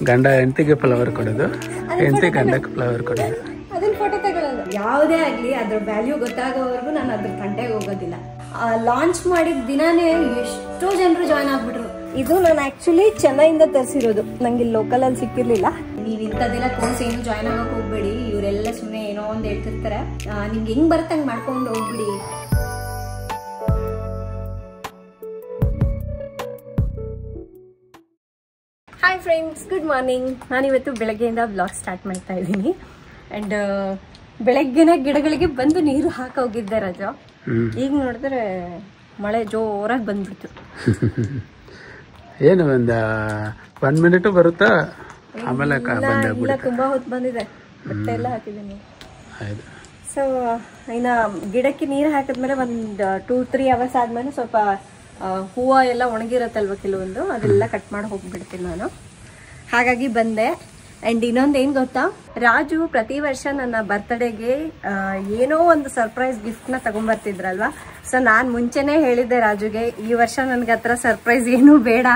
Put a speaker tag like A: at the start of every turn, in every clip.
A: ಗಂಡ ಹೆಂಡತಿಗೆ ಫ್ಲವರ್ ಕೊಡೋದು, ಹೆಂಡತಿ ಗಂಡಕ್ಕೆ ಫ್ಲವರ್ ಕೊಡೋದು.
B: ಅದನ್ನ ಫೋಟೋ ತಗೊಳ್ಳೋದು. ಯಾವುದೇ ಆಗ್ಲಿ ಅದ್ರ ವ್ಯಾಲ್ಯೂ ಗೊತ್ತಾಗೋವರೆಗೂ ನಾನು ಅದ್ರ ತಂಟೆಗೆ ಹೋಗೋದಿಲ್ಲ. ಲಾಂಚ್ ಮಾಡಿದ ದಿನಾನೇ ಎಷ್ಟೋ ಜನರು ಜಾಯ್ನ್ ಆಗ್ಬಿಟ್ರು. ಇದು ನಾನು ಆಕ್ಚುಲಿ ಚೆನ್ನೈಯಿಂದ ತರಿಸಿರೋದು, ನಂಗೆ ಲೋಕಲ್ ಅಲ್ಲಿ ಸಿಕ್ಕಿರ್ಲಿಲ್ಲ. ನೀವ್ ಇಂಥದ್ದೆಲ್ಲ ಕೋರ್ಸ್ ಏನು ಜಾಯ್ನ್ ಆಗಕ್ ಹೋಗ್ಬೇಡಿ, ಇವರೆಲ್ಲ ಸುಮ್ಮನೆ ಏನೋ ಒಂದ್ ಹೇಳ್ತಿರ್ತಾರೆ. ನಿಮ್ಗೆ ಹೆಂಗ್ ಬರ್ತಂಗ್ ಮಾಡ್ಕೊಂಡು ಹೋಗ್ಬಿಡಿ. Hi friends, good morning. ನಾನಿವತ್ತು ಬೆಳಗ್ಗೆಯಿಂದ ಬ್ಲಾಗ್ ಸ್ಟಾರ್ಟ್ ಮಾಡ್ತಾ ಇದ್ದೀನಿ. ಅಂಡ್ ಬೆಳಗ್ಗೆನ ಗಿಡಗಳಿಗೆ ಬಂದು ನೀರು ಹಾಕಿ ಹೋಗಿದ್ದೆ ರಜಾ. ಈಗ ನೋಡಿದ್ರೆ ಮಳೆ ಜೋರಾಗಿ ಬಂದ್ಬಿಡ್ತು.
A: ಏನು ಒಂದು 1 ಮಿನಿಟ್ ಬರುತ್ತಾ? ಆಮೇಲೆ
B: ಇಲ್ಲ, ತುಂಬಾ ಹೊತ್ತು ಬಂದಿದೆ. ಬಟ್ಟೆ ಎಲ್ಲ ಹಾಕಿದ್ದೀನಿ. ಸೊ ಇನ್ನ ಗಿಡಕ್ಕೆ ನೀರು ಹಾಕಿದ್ಮೇಲೆ ಒಂದು 2-3 ಅವರ್ಸ್ ಆದ್ಮೇಲೆ ಸ್ವಲ್ಪ ಹೂವು ಎಲ್ಲ ಒಣಗಿರತ್ತಲ್ವ ಕೆಲವೊಂದು, ಅದೆಲ್ಲ ಕಟ್ ಮಾಡಿ ಹೋಗ್ಬಿಡ್ತೀನಿ ನಾನು. ಹಾಗಾಗಿ ಬಂದೆ. ಅಂಡ್ ಇನ್ನೊಂದು ಏನ್ ಗೊತ್ತಾ, ರಾಜು ಪ್ರತಿ ವರ್ಷ ನನ್ನ ಬರ್ತ್ಡೇಗೆ ಏನೋ ಒಂದು ಸರ್ಪ್ರೈಸ್ ಗಿಫ್ಟ್ ನ ತಗೊಂಡ್ಬರ್ತಿದ್ರಲ್ವಾ. ಸೊ ನಾನ್ ಮುಂಚೆನೆ ಹೇಳಿದ್ದೆ ರಾಜುಗೆ, ಈ ವರ್ಷ ನನ್ಗೆ ಹತ್ರ ಸರ್ಪ್ರೈಸ್ ಏನೂ ಬೇಡ,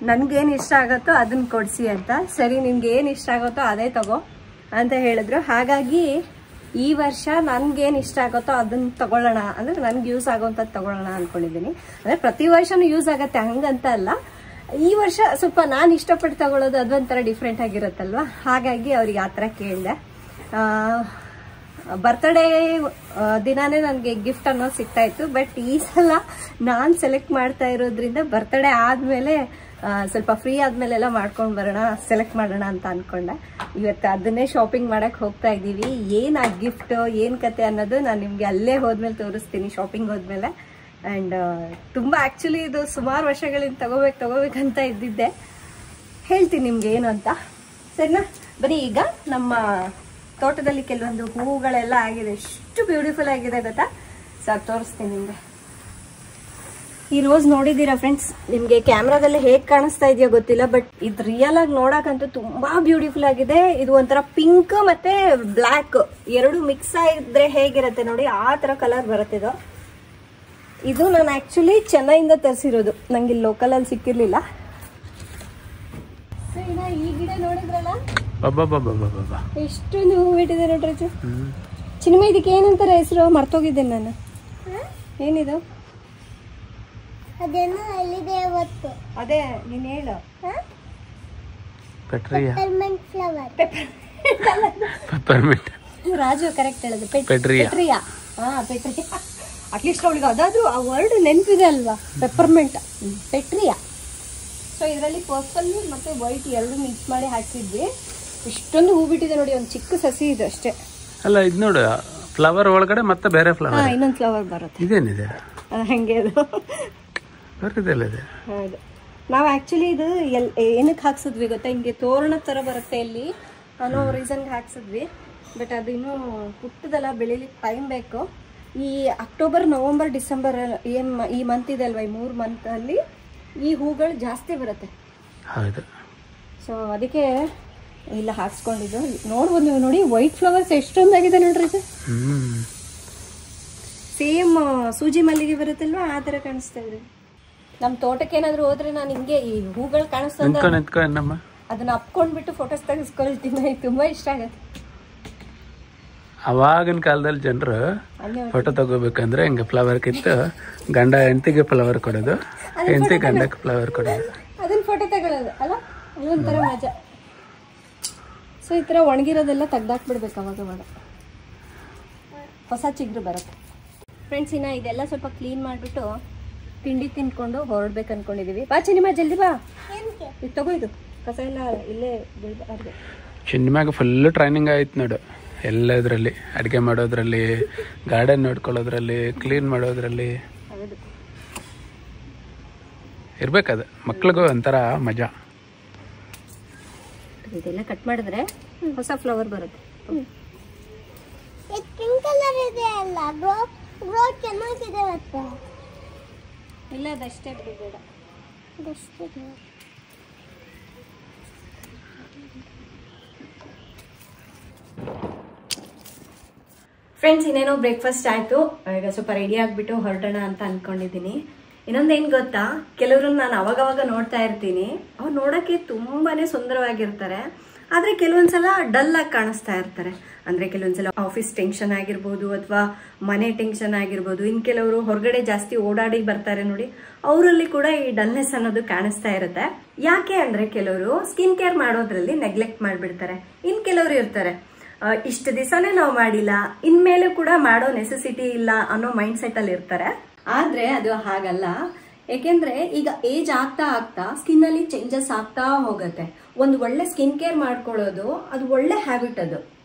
B: ನನ್ಗೇನ್ ಇಷ್ಟ ಆಗುತ್ತೋ ಅದನ್ನ ಕೊಡ್ಸಿ ಅಂತ. ಸರಿ, ನಿಮ್ಗೆ ಏನ್ ಇಷ್ಟ ಆಗುತ್ತೋ ಅದೇ ತಗೋ ಅಂತ ಹೇಳಿದ್ರು. ಹಾಗಾಗಿ ಈ ವರ್ಷ ನನ್ಗೇನ್ ಇಷ್ಟ ಆಗುತ್ತೋ ಅದನ್ನ ತಗೊಳ್ಳೋಣ, ಅಂದ್ರೆ ನನ್ಗೆ ಯೂಸ್ ಆಗೋಂಥದ್ದು ತಗೊಳ್ಳೋಣ ಅನ್ಕೊಂಡಿದ್ದೀನಿ. ಅಂದ್ರೆ ಪ್ರತಿ ವರ್ಷನೂ ಯೂಸ್ ಆಗತ್ತೆ ಹಂಗಂತ ಅಲ್ಲ, ಈ ವರ್ಷ ಸ್ವಲ್ಪ ನಾನು ಇಷ್ಟಪಟ್ಟು ತಗೊಳ್ಳೋದು ಅದೊಂಥರ ಡಿಫ್ರೆಂಟ್ ಆಗಿರುತ್ತಲ್ವಾ. ಹಾಗಾಗಿ ಅವ್ರಿಗೆ ಆ ಥರ ಕೇಳಿದೆ. ಬರ್ತ್ಡೇ ದಿನಾನೇ ನನಗೆ ಗಿಫ್ಟ್ ಅನ್ನೋದು ಸಿಗ್ತಾ ಇತ್ತು. ಬಟ್ ಈ ಸಲ ನಾನು ಸೆಲೆಕ್ಟ್ ಮಾಡ್ತಾ ಇರೋದ್ರಿಂದ ಬರ್ತ್ಡೇ ಆದ್ಮೇಲೆ ಸ್ವಲ್ಪ ಫ್ರೀ ಆದ್ಮೇಲೆಲ್ಲ ಮಾಡ್ಕೊಂಡು ಬರೋಣ, ಸೆಲೆಕ್ಟ್ ಮಾಡೋಣ ಅಂತ ಅನ್ಕೊಂಡೆ. ಇವತ್ತು ಅದನ್ನೇ ಶಾಪಿಂಗ್ ಮಾಡಕ್ ಹೋಗ್ತಾ ಇದ್ದೀವಿ. ಏನ್ ಆ ಗಿಫ್ಟ್, ಏನ್ ಕತೆ ಅನ್ನೋದು ನಾನು ನಿಮ್ಗೆ ಅಲ್ಲೇ ಹೋದ್ಮೇಲೆ ತೋರಿಸ್ತೀನಿ, ಶಾಪಿಂಗ್ ಹೋದ್ಮೇಲೆ. ಅಂಡ್ ತುಂಬಾ ಆಕ್ಚುಲಿ ಇದು ಸುಮಾರು ವರ್ಷಗಳಿಂದ ತಗೋಬೇಕಂತ ಇದ್ದಿದ್ದೆ. ಹೇಳ್ತೀನಿ ನಿಮ್ಗೆ ಏನು ಅಂತ, ಸರಿನಾ? ಬರೀ ಈಗ ನಮ್ಮ ತೋಟದಲ್ಲಿ ಕೆಲವೊಂದು ಹೂವುಗಳೆಲ್ಲ ಆಗಿದೆ, ಎಷ್ಟು ಬ್ಯೂಟಿಫುಲ್ ಆಗಿದೆ ಗೊತ್ತಾ. ಸೊ ತೋರಿಸ್ತೀನಿ ನಿಮ್ಗೆ. ಈ ರೋಸ್ ನೋಡಿದೀರಾ ಫ್ರೆಂಡ್ಸ್? ನಿಮ್ಗೆ ಕ್ಯಾಮ್ರಾದಲ್ಲಿ ಹೇಗ್ ಕಾಣಿಸ್ತಾ ಇದೆಯೋ ಗೊತ್ತಿಲ್ಲ, ಬಟ್ ಇದು ರಿಯಲ್ ಆಗಿ ನೋಡಕಂತೂ ತುಂಬಾ ಬ್ಯೂಟಿಫುಲ್ ಆಗಿದೆ. ಇದು ಒಂಥರ ಪಿಂಕ್ ಮತ್ತೆ ಬ್ಲಾಕ್ ಎರಡು ಮಿಕ್ಸ್ ಆಗಿದ್ರೆ ಹೇಗಿರತ್ತೆ ನೋಡಿ, ಆ ತರ ಕಲರ್ ಬರುತ್ತೆ ಇದು. ಇದು ನಾನು ಆಕ್ಚುಲಿ ಚೆನ್ನೈಯಿಂದ ತರಿಸಿರೋದು, ನಂಗೆ ಲೋಕಲ್ ಅಲ್ಲಿ ಸಿಕ್ಕಿರ್ಲಿಲ್ಲ. ಈ ಗಿಡ ನೋಡಿದ್ರಲ್ಲ, ಎಷ್ಟೊಂದು ಹೂ ಬಿಟ್ಟಿದೆ ನೋಡ್ರಿ. ಚಿನ್ಮ, ಇದಕ್ಕೆ ಏನಂತಾರೆ ಹೆಸರು? ಮರ್ತೋಗಿದ್ದೇನೆ ನಾನು. ಏನಿದು? ಅದೇ ನೀನ್ ಹೇಳು. ರಾಜು ಕರೆಕ್ಟ್ ಹೇಳುದು, ಪೆಟ್ರಿಯಾ. ಹಾ, ಪೆಟ್ರಿಯಾ. ಅಟ್ಲೀಸ್ಟ್ ಅವಳಿಗೆ ಅದಾದ್ರೂ ಆ ವರ್ಡ್ ನೆನಪಿದೆ ಅಲ್ವಾ, ಪೆಪ್ಪರ್ಮೆಂಟ್, ಪೆಟ್ರಿಯಾ. ಸೊ ಇದರಲ್ಲಿ ಪರ್ಪಲ್ ಮತ್ತೆ ವೈಟ್ ಎರಡು ಮಿಕ್ಸ್ ಮಾಡಿ ಹಾಕಿದ್ವಿ. ಇಷ್ಟೊಂದು ಹೂ ಬಿಟ್ಟಿದೆ ನೋಡಿ, ಒಂದು ಚಿಕ್ಕ ಸಸಿ ಇದೆ ಅಷ್ಟೇ.
A: ಅಲ್ಲ, ಇದು ನೋಡು, ಫ್ಲವರ್ ಒಳಗಡೆ ಮತ್ತೆ ಬೇರೆ ಫ್ಲವರ್,
B: ಇನ್ನೊಂದು ಫ್ಲವರ್ ಬರುತ್ತೆ.
A: ಇದೇನಿದೆ
B: ಹಂಗೆ ಅದು ಹೌದು. ನಾವು ಆಕ್ಚುಲಿ ಇದು ಏನಕ್ಕೆ ಹಾಕ್ಸಿದ್ವಿ ಗೊತ್ತಾ, ಹಿಂಗೆ ತೋರಣ ತರ ಬರುತ್ತೆ ಇಲ್ಲಿ ಅನ್ನೋ ರೀಸನ್ಗೆ ಹಾಕ್ಸಿದ್ವಿ. ಬಟ್ ಅದು ಇನ್ನೂ ಪುಟ್ಟದೆಲ್ಲ ಬೆಳಿಲಿಕ್ಕೆ ಟೈಮ್ ಬೇಕು. ಈ ಅಕ್ಟೋಬರ್, ನವೆಂಬರ್, ಡಿಸೆಂಬರ್ ಈ ಮಂತ್ ಇದೆ ಅಲ್ವಾ, ಈ 3 ಮಂತ್ ಅಲ್ಲಿ ಈ ಹೂಗಳು ಜಾಸ್ತಿ ಬರುತ್ತೆ. ಸೊ ಅದಕ್ಕೆ ಇಲ್ಲ ಹಾಕ್ಸ್ಕೊಂಡಿದ್ದು. ನೋಡ್ಬೋದು ನೀವು, ನೋಡಿ ವೈಟ್ ಫ್ಲವರ್ಸ್ ಎಷ್ಟೊಂದಾಗಿದೆ ನೋಡ್ರಿ. ಇದು ಸೇಮ್ ಸೂಜಿ ಮಲ್ಲಿಗೆ ಬರುತ್ತಲ್ವಾ, ಆ ತರ ಕಾಣಿಸ್ತಾ ಇದೆ. ನಮ್ ತೋಟಕ್ಕೆ ಏನಾದ್ರು ಹೋದ್ರೆ ನಾನು ಹಿಂಗೆ ಈ ಹೂಗಳು ಕಾಣಿಸ್ತದೆ, ಅದನ್ನ ಅಪ್ಕೊಂಡ್ಬಿಟ್ಟು ಫೋಟೋಸ್ ತೆಗೆಸ್ಕೊಳ್ತೀನಿ. ತುಂಬಾ ಇಷ್ಟ ಆಗತ್ತೆ.
A: ಅವಾಗಿನ ಕಾಲದಲ್ಲಿ ಜನರು ಫೋಟೋ ತಗೋಬೇಕಂದ್ರೆ ಹಿಂಗೆ ಫ್ಲವರ್ ಕಿತ್ತು ಗಂಡ ಹೆಂಡತಿಗೆ ಫ್ಲವರ್ ಕೊಡೋದು, ಹೆಂಡತಿ ಗಂಡಕ್ಕೆ ಫ್ಲವರ್ ಕೊಡೋದು,
B: ಅದನ್ನ ಫೋಟೋ ತಗೊಳ್ಳೋದು ಅಲ್ಲ, ಅದೊಂಥರ ಮಜಾ. ಸೊ ಈ ತರ ಒಣಗಿರೋದೆಲ್ಲ ತೆಗ್ದಾಕ್ಬಿಡ್ಬೇಕು ಅವಾಗ ಹೊಸ ಚಿಗುರು ಬರುತ್ತೆ. ಫ್ರೆಂಡ್ಸ್, ಇನ್ನ ಇದೆಲ್ಲ ಸ್ವಲ್ಪ ಕ್ಲೀನ್ ಮಾಡ್ಬಿಟ್ಟು ತಿಂಡಿ ತಿನ್ಕೊಂಡು ಹೊರಡ್ಬೇಕು ಅನ್ಕೊಂಡಿದೀವಿ. ಬಾ ಚಿನ್ನಿಮಾ, ಜಲ್ದಿ ಬಾ. ಇದು ತಗೋ, ಇದು ಕಸ ಎಲ್ಲ ಇಲ್ಲೇ ಬೀಳ್ಬಾರ್ದು.
A: ಚಿನ್ನಿಮ್ಯಾಗ ಫುಲ್ ಟ್ರೈನಿಂಗ್ ಆಯ್ತು ನೋಡು, ಎಲ್ಲದ್ರಲ್ಲಿ, ಅಡುಗೆ ಮಾಡೋದ್ರಲ್ಲಿ, ಗಾರ್ಡನ್ ನೋಡ್ಕೊಳ್ಳೋದ್ರಲ್ಲಿ, ಕ್ಲೀನ್ ಮಾಡೋದ್ರಲ್ಲಿ ಇರ್ಬೇಕದು. ಮಕ್ಳಿಗೂ ಒಂಥರ ಮಜಾ.
B: ಇದೆಲ್ಲ ಕಟ್ ಮಾಡಿದ್ರೆ ಹೊಸ ಫ್ಲವರ್ ಬರುತ್ತೆ. ಇಲ್ಲ, ಅದಷ್ಟೇ ಬೇಡ. ಫ್ರೆಂಡ್ಸ್, ಇನ್ನೇನೋ ಬ್ರೇಕ್ಫಾಸ್ಟ್ ಆಯ್ತು. ಈಗ ಸ್ವಲ್ಪ ರೆಡಿ ಆಗ್ಬಿಟ್ಟು ಹೊರಡೋಣ ಅಂತ ಅನ್ಕೊಂಡಿದ್ದೀನಿ. ಇನ್ನೊಂದೇನು ಗೊತ್ತಾ, ಕೆಲವ್ರನ್ನ ನಾನು ಅವಾಗವಾಗ ನೋಡ್ತಾ ಇರ್ತೀನಿ, ಅವ್ರು ನೋಡೋಕ್ಕೆ ತುಂಬಾನೇ ಸುಂದರವಾಗಿರ್ತಾರೆ, ಆದರೆ ಕೆಲವೊಂದ್ಸಲ ಡಲ್ ಆಗಿ ಕಾಣಿಸ್ತಾ ಇರ್ತಾರೆ. ಅಂದರೆ ಕೆಲವೊಂದ್ಸಲ ಆಫೀಸ್ ಟೆನ್ಷನ್ ಆಗಿರ್ಬೋದು ಅಥವಾ ಮನೆ ಟೆನ್ಷನ್ ಆಗಿರ್ಬೋದು. ಇನ್ನು ಕೆಲವರು ಹೊರಗಡೆ ಜಾಸ್ತಿ ಓಡಾಡಿ ಬರ್ತಾರೆ ನೋಡಿ, ಅವರಲ್ಲಿ ಕೂಡ ಈ ಡಲ್ನೆಸ್ ಅನ್ನೋದು ಕಾಣಿಸ್ತಾ ಇರುತ್ತೆ. ಯಾಕೆ ಅಂದರೆ ಕೆಲವರು ಸ್ಕಿನ್ ಕೇರ್ ಮಾಡೋದ್ರಲ್ಲಿ ನೆಗ್ಲೆಕ್ಟ್ ಮಾಡಿಬಿಡ್ತಾರೆ. ಇನ್ನು ಕೆಲವರು ಇರ್ತಾರೆ, ಇಷ್ಟು ದಿವಸನೇ ನಾವು ಮಾಡಿಲ್ಲ, ಇನ್ಮೇಲೆ ಕೂಡ ಮಾಡೋ ನೆಸೆಸಿಟಿ ಇಲ್ಲ ಅನ್ನೋ ಮೈಂಡ್ ಸೆಟ್ ಅಲ್ಲಿ ಇರ್ತಾರೆ. ಆದ್ರೆ ಅದು ಹಾಗಲ್ಲ. ಯಾಕೆಂದ್ರೆ ಈಗ ಏಜ್ ಆಗ್ತಾ ಆಗ್ತಾ ಸ್ಕಿನ್ ಅಲ್ಲಿ ಚೇಂಜಸ್ ಆಗ್ತಾ ಹೋಗುತ್ತೆ. ಒಂದು ಒಳ್ಳೆ ಸ್ಕಿನ್ ಕೇರ್ ಮಾಡ್ಕೊಳ್ಳೋದು ಅದು ಒಳ್ಳೆ ಹ್ಯಾಬಿಟ್, ಅದು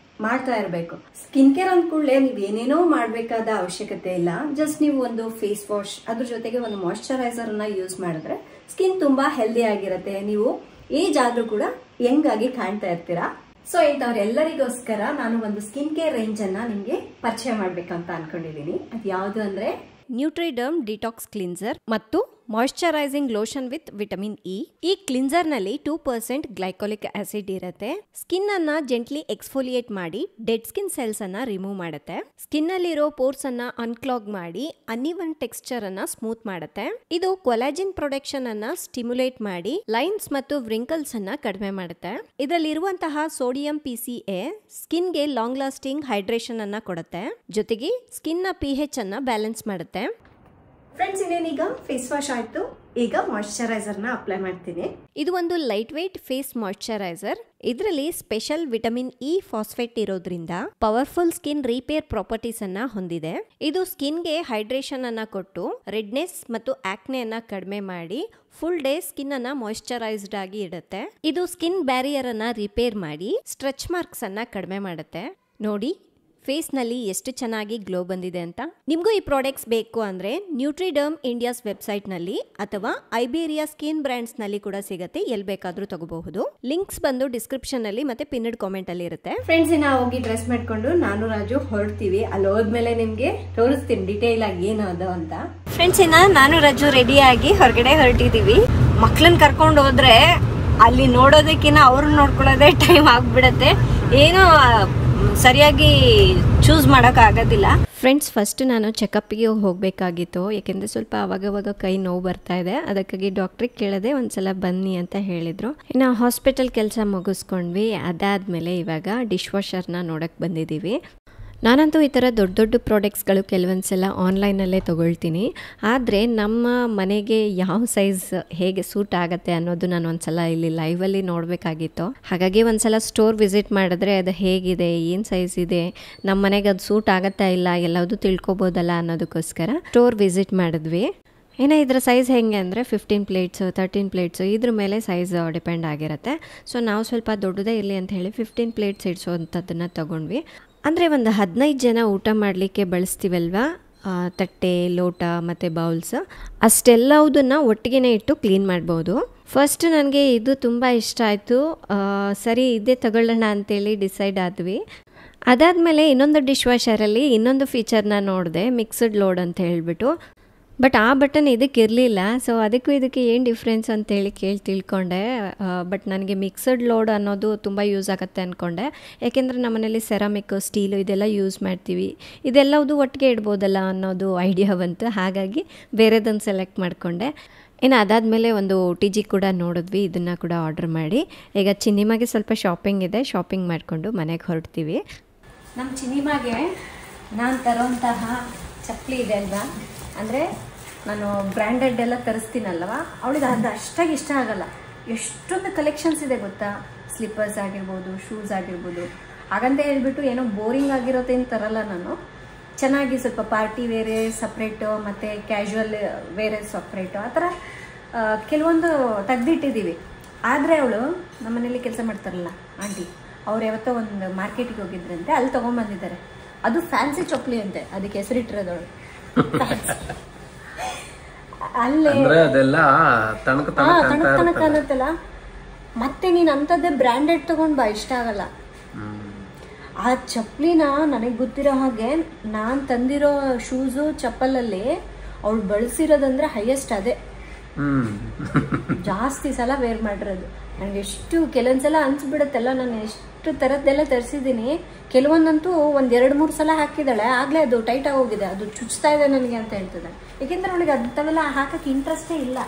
B: ಮಾಡ್ತಾ ಇರಬೇಕು. ಸ್ಕಿನ್ ಕೇರ್ ಅಂದ್ಕೂಡ್ಲೆ ನೀವು ಏನೇನೋ ಮಾಡ್ಬೇಕಾದ ಅವಶ್ಯಕತೆ ಇಲ್ಲ. ಜಸ್ಟ್ ನೀವು ಒಂದು ಫೇಸ್ ವಾಶ್ ಅದ್ರ ಜೊತೆಗೆ ಒಂದು ಮಾಯಿಶ್ಚರೈಸರ್ ಅನ್ನ ಯೂಸ್ ಮಾಡಿದ್ರೆ ಸ್ಕಿನ್ ತುಂಬಾ ಹೆಲ್ದಿ ಆಗಿರುತ್ತೆ. ನೀವು ಏಜ್ ಆದ್ರೂ ಕೂಡ ಯಂಗ್ ಆಗಿ ಕಾಣ್ತಾ ಇರ್ತೀರಾ. ಸೊ ಇಂಥವ್ರೆಲ್ಲರಿಗೋಸ್ಕರ ನಾನು ಒಂದು ಸ್ಕಿನ್ ಕೇರ್ ರೇಂಜ್ ಅನ್ನ ನಿಮ್ಗೆ ಪರಿಚಯ ಮಾಡ್ಬೇಕಂತ ಅನ್ಕೊಂಡಿದೀನಿ. ಅದು ಯಾವುದು ಅಂದ್ರೆ ನ್ಯೂಟ್ರಿಡರ್ಮ್ ಡಿಟಾಕ್ಸ್ ಕ್ಲಿನ್ಸರ್ ಮತ್ತು moisturising lotion with vitamin E. ಈ ಕ್ಲಿನ್ಸರ್ ನಲ್ಲಿ 2% ಗ್ಲೈಕೋಲಿಕ್ ಆಸಿಡ್ ಇರುತ್ತೆ. ಸ್ಕಿನ್ ಅನ್ನ ಜೆಂಟ್ಲಿ ಎಕ್ಸ್ಫೋಲಿಯೇಟ್ ಮಾಡಿ ಡೆಡ್ ಸ್ಕಿನ್ ಸೆಲ್ಸ್ ಅನ್ನ ರಿಮೂವ್ ಮಾಡುತ್ತೆ. ಸ್ಕಿನ್ ಅಲ್ಲಿರೋ ಪೋರ್ಸ್ ಅನ್ನ ಅನ್ಕ್ಲಾಗ್ ಮಾಡಿ ಅನ್ಇವನ್ ಟೆಕ್ಸ್ಚರ್ ಅನ್ನ ಸ್ಮೂತ್ ಮಾಡುತ್ತೆ. ಇದು ಕೊಲಾಜಿನ್ ಪ್ರೊಡಕ್ಷನ್ ಅನ್ನ ಸ್ಟಿಮ್ಯುಲೇಟ್ ಮಾಡಿ ಲೈನ್ಸ್ ಮತ್ತು ವ್ರಿಂಕಲ್ಸ್ ಅನ್ನ ಕಡಿಮೆ ಮಾಡುತ್ತೆ. ಇದರಲ್ಲಿರುವಂತಹ ಸೋಡಿಯಂ PCA ಸ್ಕಿನ್ ಗೆ ಲಾಂಗ್ ಲಾಸ್ಟಿಂಗ್ ಹೈಡ್ರೇಷನ್ ಅನ್ನ ಕೊಡುತ್ತೆ. ಜೊತೆಗೆ ಸ್ಕಿನ್ ನ pH ಅನ್ನ ಬ್ಯಾಲೆನ್ಸ್ ಮಾಡುತ್ತೆ. ಫ್ರೆಂಡ್ಸ್, ಇನ್ನೇನೀಗ ಫೇಸ್ ವಾಶ್ ಆಯ್ತು, ಈಗ ಮಾಯಿಶ್ಚರೈಸರ್ ನ ಅಪ್ಲೈ ಮಾಡ್ತೀನಿ. ಇದು ಒಂದು ಲೈಟ್ ವೇಟ್ ಫೇಸ್ ಮಾಯಿಶ್ಚರೈಸರ್. ಇದರಲ್ಲಿ ಸ್ಪೆಷಲ್ ವಿಟಮಿನ್ ಇ ಫಾಸ್ಫೇಟ್ ಇರೋದ್ರಿಂದ ಪವರ್ಫುಲ್ ಸ್ಕಿನ್ ರಿಪೇರ್ ಪ್ರಾಪರ್ಟೀಸ್ ಅನ್ನ ಹೊಂದಿದೆ. ಇದು ಸ್ಕಿನ್ ಗೆ ಹೈಡ್ರೇಷನ್ ಅನ್ನ ಕೊಟ್ಟು ರೆಡ್ನೆಸ್ ಮತ್ತು ಆಕ್ನೆ ಅನ್ನ ಕಡಿಮೆ ಮಾಡಿ ಫುಲ್ ಡೇ ಸ್ಕಿನ್ ಅನ್ನ ಮಾಯಿಶ್ಚರೈಸ್ಡ್ ಆಗಿ ಇಡುತ್ತೆ. ಇದು ಸ್ಕಿನ್ ಬ್ಯಾರಿಯರ್ ಅನ್ನ ರಿಪೇರ್ ಮಾಡಿ ಸ್ಟ್ರೆಚ್ ಮಾರ್ಕ್ಸ್ ಅನ್ನ ಕಡಿಮೆ ಮಾಡುತ್ತೆ. ನೋಡಿ ಫೇಸ್ ನಲ್ಲಿ ಎಷ್ಟು ಚೆನ್ನಾಗಿ ಗ್ಲೋ ಬಂದಿದೆ ಅಂತ. ನಿಮಗೂ ಈ ಪ್ರಾಡಕ್ಟ್ಸ್ ಬೇಕು ಅಂದ್ರೆ ನ್ಯೂಟ್ರಿಡರ್ಮ್ ಇಂಡಿಯಾಸ್ ವೆಬ್ಸೈಟ್ ನಲ್ಲಿ ಅಥವಾ ಐಬೇರಿಯಾ ಸ್ಕಿನ್ ಬ್ರ್ಯಾಂಡ್ಸ್ ನಲ್ಲಿ ಕೂಡ ಸಿಗುತ್ತೆ. ಎಲ್ಲಿ ಬೇಕಾದ್ರೂ ತಗೋಬಹುದು. ಲಿಂಕ್ಸ್ ಬಂದು ಡಿಸ್ಕ್ರಿಪ್ಷನ್ ಅಲ್ಲಿ ಮತ್ತೆ ಪಿನ್ಡ್ ಕಾಮೆಂಟ್ ಅಲ್ಲಿ ಇರುತ್ತೆ. ಫ್ರೆಂಡ್ಸ್, ಇನ್ನ ಹೋಗಿ ಡ್ರೆಸ್ ಮಾಡ್ಕೊಂಡು ನಾನು ರಾಜು ಹೊರಡ್ತೀವಿ. ಅಲ್ಲಿ ಹೋದ್ಮೇಲೆ ನಿಮ್ಗೆ ತೋರಿಸ್ತೀನಿ ಡಿಟೇಲ್ ಆಗಿ ಏನು ಅದು ಅಂತ. ಫ್ರೆಂಡ್ಸ್, ಇನ್ನ ನಾನು ರಾಜು ರೆಡಿ ಆಗಿ ಹೊರಗಡೆ ಹೊರಟಿದೀವಿ. ಮಕ್ಳನ್ನ ಕರ್ಕೊಂಡು ಹೋದ್ರೆ ಅಲ್ಲಿ ನೋಡೋದಕ್ಕಿಂತ ಅವ್ರನ್ನ ನೋಡ್ಕೊಳ್ಳೋದೇ ಟೈಮ್ ಆಗ್ಬಿಡತ್ತೆ. ಏನೋ ಸರಿಯಾಗಿ ಚೂಸ್ ಮಾಡೋಕೆ ಆಗೋದಿಲ್ಲ. ಫ್ರೆಂಡ್ಸ್, ಫಸ್ಟ್ ನಾನು ಚೆಕಪ್ಗೆ ಹೋಗಬೇಕಾಗಿತ್ತು. ಯಾಕೆಂದರೆ ಸ್ವಲ್ಪ ಅವಾಗವಾಗ ಕೈ ನೋವು ಬರ್ತಾ ಇದೆ. ಅದಕ್ಕಾಗಿ ಡಾಕ್ಟ್ರಿಗೆ ಕೇಳದೆ ಒಂದ್ಸಲ ಬನ್ನಿ ಅಂತ ಹೇಳಿದರು. ಇನ್ನು ಹಾಸ್ಪಿಟಲ್ ಕೆಲಸ ಮುಗಿಸ್ಕೊಂಡ್ವಿ. ಅದಾದಮೇಲೆ ಇವಾಗ ಡಿಶ್ ವಾಷರ್ನ ನೋಡೋಕ್ಕೆ ಬಂದಿದ್ದೀವಿ. ನಾನಂತೂ ಈ ಥರ ದೊಡ್ಡ ದೊಡ್ಡ ಪ್ರಾಡಕ್ಟ್ಸ್ಗಳು ಕೆಲವೊಂದ್ಸಲ ಆನ್ಲೈನಲ್ಲೇ ತೊಗೊಳ್ತೀನಿ. ಆದರೆ ನಮ್ಮ ಮನೆಗೆ ಯಾವ ಸೈಜ್ ಹೇಗೆ ಸೂಟ್ ಆಗುತ್ತೆ ಅನ್ನೋದು ನಾನು ಒಂದ್ಸಲ ಇಲ್ಲಿ ಲೈವಲ್ಲಿ ನೋಡಬೇಕಾಗಿತ್ತು. ಹಾಗಾಗಿ ಒಂದ್ಸಲ ಸ್ಟೋರ್ ವಿಸಿಟ್ ಮಾಡಿದ್ರೆ ಅದು ಹೇಗಿದೆ, ಏನು ಸೈಜ್ ಇದೆ, ನಮ್ಮ ಮನೆಗೆ ಅದು ಸೂಟ್ ಆಗುತ್ತಾ ಇಲ್ಲ ಎಲ್ಲವುದು ತಿಳ್ಕೊಬೋದಲ್ಲ ಅನ್ನೋದಕ್ಕೋಸ್ಕರ ಸ್ಟೋರ್ ವಿಸಿಟ್ ಮಾಡಿದ್ವಿ. ಇನ್ನು ಇದರ ಸೈಜ್ ಹೆಂಗೆ ಅಂದರೆ 15 ಪ್ಲೇಟ್ಸು 13 ಪ್ಲೇಟ್ಸು ಇದ್ರ ಮೇಲೆ ಸೈಜ್ ಡಿಪೆಂಡ್ ಆಗಿರುತ್ತೆ. ಸೊ ನಾವು ಸ್ವಲ್ಪ ದೊಡ್ಡದೇ ಇರಲಿ ಅಂತ ಹೇಳಿ 15 ಪ್ಲೇಟ್ಸ್ ಇಡ್ಸೋವಂಥದ್ದನ್ನು ತೊಗೊಂಡ್ವಿ. ಅಂದರೆ ಒಂದು 15 ಜನ ಊಟ ಮಾಡಲಿಕ್ಕೆ ಬಳಸ್ತೀವಲ್ವ, ತಟ್ಟೆ, ಲೋಟ ಮತ್ತು ಬೌಲ್ಸ್, ಅಷ್ಟೆಲ್ಲವುದನ್ನು ಒಟ್ಟಿಗೆ ಇಟ್ಟು ಕ್ಲೀನ್ ಮಾಡ್ಬೋದು. ಫಸ್ಟ್ ನನಗೆ ಇದು ತುಂಬ ಇಷ್ಟ ಆಯಿತು. ಸರಿ ಇದೇ ತಗೊಳ್ಳೋಣ ಅಂತೇಳಿ ಡಿಸೈಡ್ ಆದ್ವಿ. ಅದಾದಮೇಲೆ ಇನ್ನೊಂದು ಡಿಶ್ ವಾಷರಲ್ಲಿ ಇನ್ನೊಂದು ಫೀಚರ್ನ ನೋಡಿದೆ, ಮಿಕ್ಸ್ಡ್ ಲೋಡ್ ಅಂತ ಹೇಳಿಬಿಟ್ಟು. ಬಟ್ ಆ ಬಟನ್ ಇದಕ್ಕೆ ಇರಲಿಲ್ಲ. ಸೊ ಅದಕ್ಕೂ ಇದಕ್ಕೆ ಏನು ಡಿಫ್ರೆನ್ಸ್ ಅಂತೇಳಿ ತಿಳ್ಕೊಂಡೆ. ಬಟ್ ನನಗೆ ಮಿಕ್ಸಡ್ ಲೋಡ್ ಅನ್ನೋದು ತುಂಬ ಯೂಸ್ ಆಗುತ್ತೆ ಅಂದ್ಕೊಂಡೆ. ಯಾಕೆಂದರೆ ನಮ್ಮನೇಲಿ ಸೆರಾಮಿಕ್, ಸ್ಟೀಲು ಇದೆಲ್ಲ ಯೂಸ್ ಮಾಡ್ತೀವಿ. ಇದೆಲ್ಲವುದು ಒಟ್ಟಿಗೆ ಇಡ್ಬೋದಲ್ಲ ಅನ್ನೋದು ಐಡಿಯಾ ಬಂತು. ಹಾಗಾಗಿ ಬೇರೆದನ್ನು ಸೆಲೆಕ್ಟ್ ಮಾಡಿಕೊಂಡೆ. ಇನ್ನು ಅದಾದಮೇಲೆ ಒಂದು OTG ಕೂಡ ನೋಡಿದ್ವಿ. ಇದನ್ನು ಕೂಡ ಆರ್ಡರ್ ಮಾಡಿ ಈಗ ಚಿನ್ನಿಮಾಗೆ ಸ್ವಲ್ಪ ಶಾಪಿಂಗ್ ಇದೆ, ಶಾಪಿಂಗ್ ಮಾಡಿಕೊಂಡು ಮನೆಗೆ ಹೊರಡ್ತೀವಿ. ನಮ್ಮ ಚಿನ್ನಿಮಾಗೆ ನಾನು ತರೋಂತಹ ಚಪ್ಪಲಿ ಇದೆ ಅಲ್ವಾ, ಅಂದರೆ ನಾನು ಬ್ರ್ಯಾಂಡೆಡ್ ಎಲ್ಲ ತರಿಸ್ತೀನಲ್ವ, ಅವಳಿಗೆ ಅದು ಅಷ್ಟಾಗಿ ಇಷ್ಟ ಆಗಲ್ಲ. ಎಷ್ಟೊಂದು ಕಲೆಕ್ಷನ್ಸ್ ಇದೆ ಗೊತ್ತಾ, ಸ್ಲಿಪ್ಪರ್ಸ್ ಆಗಿರ್ಬೋದು, ಶೂಸ್ ಆಗಿರ್ಬೋದು. ಹಾಗಂತ ಹೇಳ್ಬಿಟ್ಟು ಏನೋ ಬೋರಿಂಗ್ ಆಗಿರೋತ್ತೆ ಅಂತ ತರಲ್ಲ ನಾನು. ಚೆನ್ನಾಗಿ ಸ್ವಲ್ಪ ಪಾರ್ಟಿ ವೇರೆ ಸಪ್ರೇಟು ಮತ್ತು ಕ್ಯಾಶುವಲ್ ವೇರೆ ಸಪ್ರೇಟು ಆ ಥರ ಕೆಲವೊಂದು ತೆಗೆದಿಟ್ಟಿದ್ದೀವಿ. ಆದರೆ ಅವಳು ನಮ್ಮ ಮನೇಲಿ ಕೆಲಸ ಮಾಡ್ತಾರಲ್ಲ ಆಂಟಿ, ಅವ್ರು ಯಾವತ್ತೋ ಒಂದು ಮಾರ್ಕೆಟಿಗೆ ಹೋಗಿದ್ರಂತೆ, ಅಲ್ಲಿ ತೊಗೊಂಬಂದಿದ್ದಾರೆ. ಅದು ಫ್ಯಾನ್ಸಿ ಚಪ್ಪಲಿ ಅಂತೆ, ಅದಕ್ಕೆ ಹೆಸರಿಟ್ಟಿರೋದವಳು. ಅಲ್ಲೇ ತನಕ ಅನ್ನತ್ತಲ್ಲ. ಮತ್ತೆ ನೀನ್ ಅಂತದ್ದೇ ಬ್ರ್ಯಾಂಡೆಡ್ ತಗೊಂಡ್ ಬಾ, ಇಷ್ಟ ಆಗಲ್ಲ. ಆ ಚಪ್ಪಲಿನ ನನಗೆ ಗೊತ್ತಿರೋ ಹಾಗೆ ನಾನ್ ತಂದಿರೋ ಶೂಸು ಚಪ್ಪಲಲ್ಲಿ ಅವಳು ಬಳಸಿರೋದಂದ್ರೆ ಹೈಯೆಸ್ಟ್ ಅದೇ. ಜಾಸ್ತಿ ಸಲ ವೇರ್ ಮಾಡಿರೋದು. ನನಗೆ ಎಷ್ಟು ಕೆಲವೊಂದ್ಸಲ ಅನ್ಸ್ಬಿಡುತ್ತಲ್ಲ, ನಾನು ಎಷ್ಟು ಥರದ್ದೆಲ್ಲ ತರಿಸಿದ್ದೀನಿ. ಕೆಲವೊಂದಂತೂ 1-2-3 ಸಲ ಹಾಕಿದ್ದಾಳೆ, ಆಗಲೇ ಅದು ಟೈಟ್ ಆಗಿ ಹೋಗಿದೆ, ಅದು ಚುಚ್ತಾ ಇದೆ ನನಗೆ ಅಂತ ಹೇಳ್ತದೆ. ಏಕೆಂದ್ರೆ ಅವಳಿಗೆ ಅಂಥವೆಲ್ಲ ಹಾಕಕ್ಕೆ ಇಂಟ್ರೆಸ್ಟೇ ಇಲ್ಲ.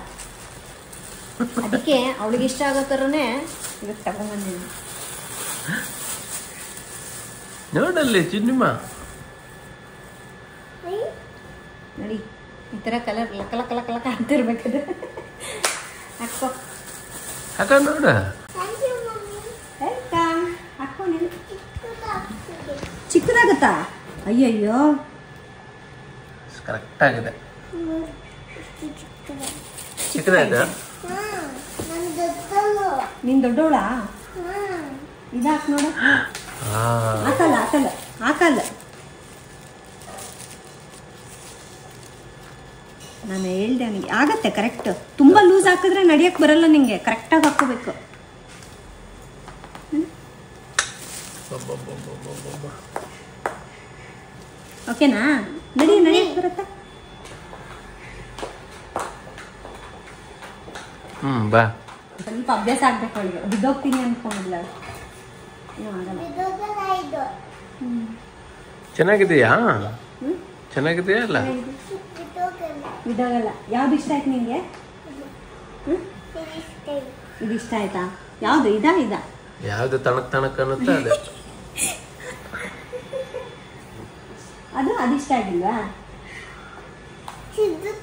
B: ಅದಕ್ಕೆ ಅವಳಿಗೆ ಇಷ್ಟ ಆಗೋ ಥರನೇ ಇವತ್ತು ತಗೊಂಡ್ಬಂದಿದ್ದೀನಿ.
A: ನೋಡಲ್ಲಿ ಚಿನ್ನಮ್ಮ
B: ನೋಡಿ, ಈ ಥರ ಕಲರ್ ಲಕ ಲಕ ಲಕ ಲಕ ಅಂತಿರ್ಬೇಕಾದ್ರೆ ಹಾಕೋ
A: ಹಾಕ ನೋಡ.
B: ಹಾಕೋ, ನೀನು ಚಿಕ್ಕದಾಗತ್ತಾ? ಅಯ್ಯಯ್ಯೋ,
A: ಕರೆಕ್ಟ್ ಆಗಿದೆ. ಚಿಕ್ಕದಾಯ್ತಾ?
B: ನೀನ್ ದೊಡ್ಡವಳಾ? ಇದಾಕ್ ನೋಡ. ಹಾಕಲ್ಲ ಹಾಕಲ್ಲ ಹಾಕಲ್ಲ. ನಾನು ಹೇಳ್ದೆ ಅವನಿಗೆ, ಆಗತ್ತೆ ಕರೆಕ್ಟ್. ತುಂಬ ಲೂಸ್ ಹಾಕಿದ್ರೆ ನಡಿಯಕ್ಕೆ ಬರಲ್ಲ ನಿಂಗೆ, ಕರೆಕ್ಟಾಗಿ ಹಾಕೋಬೇಕು. ಓಕೆನಾ? ನಡಿಯಕ್ಕೆ ಬರುತ್ತಾ?
A: ಬಾ.
B: ಸ್ವಲ್ಪ ಅಭ್ಯಾಸ ಆಗ್ಬೇಕು ಅವಳಿಗೆ. ಬಿದ್ದೋಗ್ತೀನಿ ಅನ್ಕೊಂಡಿಲ್ಲ.
A: ಚೆನ್ನಾಗಿದೆಯಾ? ಚೆನ್ನಾಗಿದೆಯಾ? ಅಲ್ಲ
B: ಇದಾಗಲ್ಲ. ಯಾವ್ದು ಇಷ್ಟ ಆಯ್ತು ನಿಂಗೆ? ಇದು ಇಷ್ಟ ಆಯ್ತಾ? ಯಾವ್ದು? ಇದ
A: ಯಾವ್ದು ತಣಕ್ ಅನ್ನುತ್ತೆ ಅದೇ.
B: ಅದು ಇಷ್ಟ ಆಗಿಲ್ವಾ?